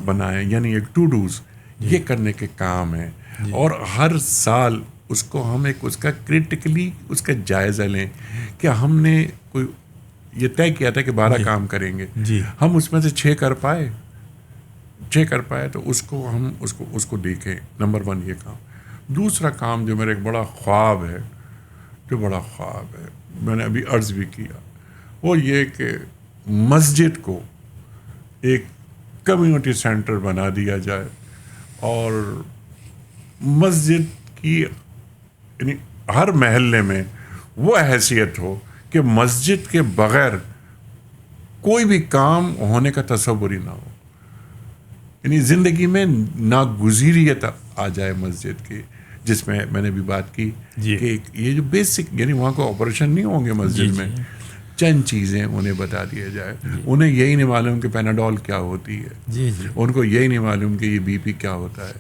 بنائیں، یعنی ایک ٹو ڈوز یہ کرنے کے کام ہے. اور ہر سال اس کو ہم ایک اس کا کریٹیکلی اس کا جائزہ لیں کہ ہم نے کوئی یہ طے کیا تھا کہ 12 کام کریں گے، ہم اس میں سے 6 کر پائے تو اس کو ہم اس کو دیکھیں. نمبر 1 یہ کام. دوسرا کام جو میرا ایک بڑا خواب ہے، میں نے ابھی عرض بھی کیا، وہ یہ کہ مسجد کو ایک کمیونٹی سینٹر بنا دیا جائے اور مسجد کی یعنی ہر محلے میں وہ حیثیت ہو کہ مسجد کے بغیر کوئی بھی کام ہونے کا تصور ہی نہ ہو. یعنی زندگی میں ناگزیریت آ جائے مسجد کی، جس میں میں نے بھی بات کی کہ یہ جو بیسک یعنی وہاں کو آپریشن نہیں ہوں گے مسجد میں، چند چیزیں انہیں بتا دیا جائے. انہیں یہی نہیں معلوم کہ پیناڈول کیا ہوتی ہے، ان کو یہی نہیں معلوم کہ یہ بی پی کیا ہوتا ہے،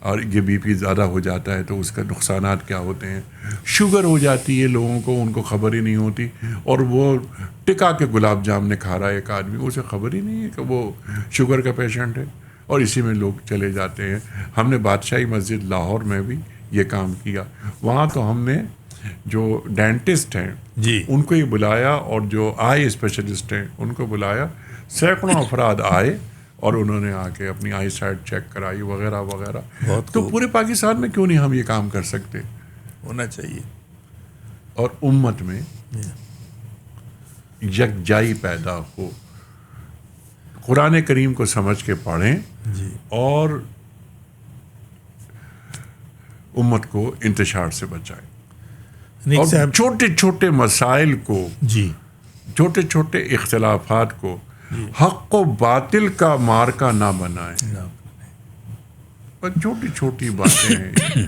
اور یہ بی پی زیادہ ہو جاتا ہے تو اس کا نقصانات کیا ہوتے ہیں. شوگر ہو جاتی ہے لوگوں کو، ان کو خبر ہی نہیں ہوتی، اور وہ ٹکا کے گلاب جامن کھا رہا ہے ایک آدمی، اسے خبر ہی نہیں ہے کہ وہ شوگر کا پیشنٹ ہے، اور اسی میں لوگ چلے جاتے ہیں. ہم نے بادشاہی مسجد لاہور میں بھی یہ کام کیا. وہاں تو ہم نے جو ڈینٹسٹ ہیں ان کو ہی بلایا، اور جو آئی اسپیشلسٹ ہیں ان کو بلایا. سینکڑوں افراد آئے اور انہوں نے آ کے اپنی آئی سائٹ چیک کرائی وغیرہ وغیرہ. تو پورے پاکستان میں کیوں نہیں ہم یہ کام کر سکتے؟ ہونا چاہیے. اور امت میں یکجائی پیدا ہو، قرآن کریم کو سمجھ کے پڑھیں اور امت کو انتشار سے بچائیں. اور چھوٹے چھوٹے مسائل کو، چھوٹے چھوٹے اختلافات کو حق و باطل کا مارکا نہ بنائیں. پر چھوٹی چھوٹی باتیں ہیں.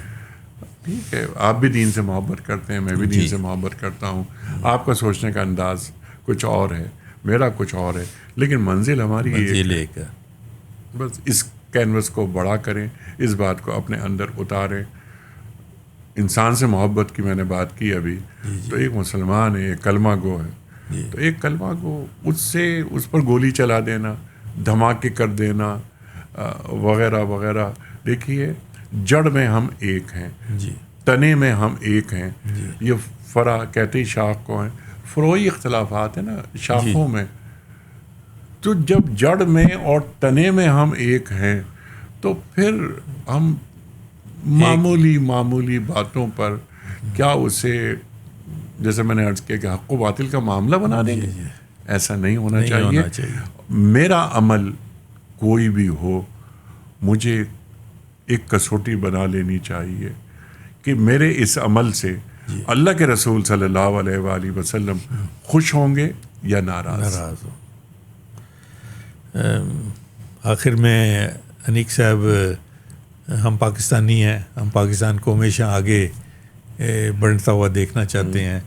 ٹھیک ہے، آپ بھی دین سے محبت کرتے ہیں، میں بھی دین سے محبت کرتا ہوں. آپ کا سوچنے کا انداز کچھ اور ہے، میرا کچھ اور ہے، لیکن منزل ہماری ایک ہے. بس اس کینوس کو بڑا کریں، اس بات کو اپنے اندر اتاریں. انسان سے محبت کی میں نے بات کی ابھی، تو ایک مسلمان ہے، ایک کلمہ گو ہے، تو ایک کلمہ گو اس پر گولی چلا دینا، دھماکے کر دینا وغیرہ وغیرہ. دیکھیے، جڑ میں ہم ایک ہیں، تنے میں ہم ایک ہیں. یہ فرع کہتے ہی شاخ کو ہیں، فروعی اختلافات ہیں نا شاخوں میں. تو جب جڑ میں اور تنے میں ہم ایک ہیں تو پھر ہم معمولی باتوں پر کیا اسے، جیسے میں نے عرض کیا کہ حق و باطل کا معاملہ بنا دیں گے. ایسا نہیں ہونا چاہیے. میرا عمل کوئی بھی ہو، مجھے ایک کسوٹی بنا لینی چاہیے کہ میرے اس عمل سے اللہ کے رسول صلی اللہ علیہ وآلہ وسلم خوش ہوں گے یا ناراض ہوں. آخر میں انیک صاحب، ہم پاکستانی ہیں، ہم پاکستان کو ہمیشہ آگے بڑھتا ہوا دیکھنا چاہتے ہیں.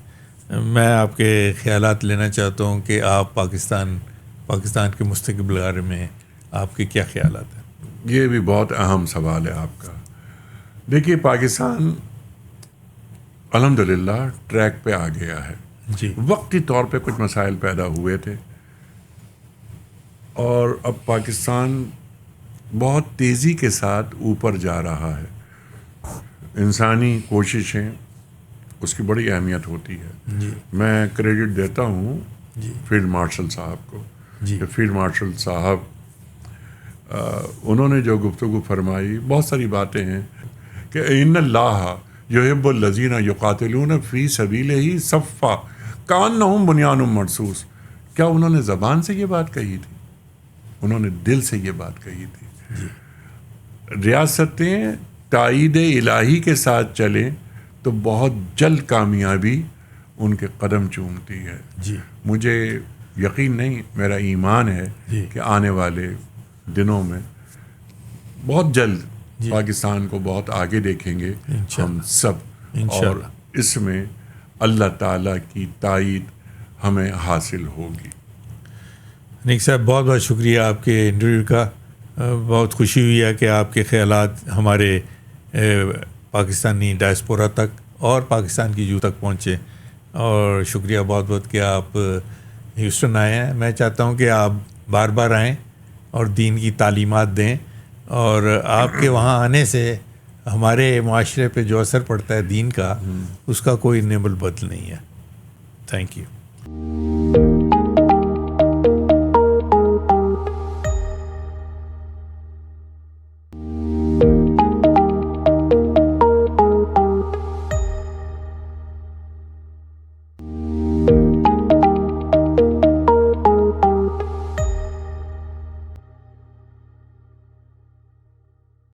میں آپ کے خیالات لینا چاہتا ہوں کہ آپ پاکستان کے مستقبل بارے میں آپ کے کیا خیالات ہیں؟ یہ بھی بہت اہم سوال ہے آپ کا. دیکھیے، پاکستان الحمدللہ ٹریک پہ آ گیا ہے. وقتی طور پہ کچھ مسائل پیدا ہوئے تھے، اور اب پاکستان بہت تیزی کے ساتھ اوپر جا رہا ہے. انسانی کوششیں، اس کی بڑی اہمیت ہوتی ہے. میں کریڈٹ دیتا ہوں فیلڈ مارشل صاحب کو. فیلڈ مارشل صاحب انہوں نے جو گفتگو فرمائی، بہت ساری باتیں ہیں کہ ان اللہ یحب الذین یقاتلون فی سبیلہ صفا کانہم بنیان مرصوص. کیا انہوں نے زبان سے یہ بات کہی تھی؟ انہوں نے دل سے یہ بات کہی تھی. ریاستیں تائید الہی کے ساتھ چلیں تو بہت جلد کامیابی ان کے قدم چومتی ہے. مجھے یقین نہیں، میرا ایمان ہے کہ آنے والے دنوں میں بہت جلد پاکستان کو بہت آگے دیکھیں گے ہم سب، اور اس میں اللہ تعالیٰ کی تائید ہمیں حاصل ہوگی. نیک صاحب، بہت بہت شکریہ آپ کے انٹرویو کا. بہت خوشی ہوئی ہے کہ آپ کے خیالات ہمارے پاکستانی ڈائسپورا تک اور پاکستان کی یوتھ تک پہنچے. اور شکریہ بہت بہت کہ آپ ہیوسٹن آئے ہیں. میں چاہتا ہوں کہ آپ بار بار آئیں اور دین کی تعلیمات دیں, اور آپ کے وہاں آنے سے ہمارے معاشرے پہ جو اثر پڑتا ہے دین کا, اس کا کوئی نبل بدل نہیں ہے. Thank you.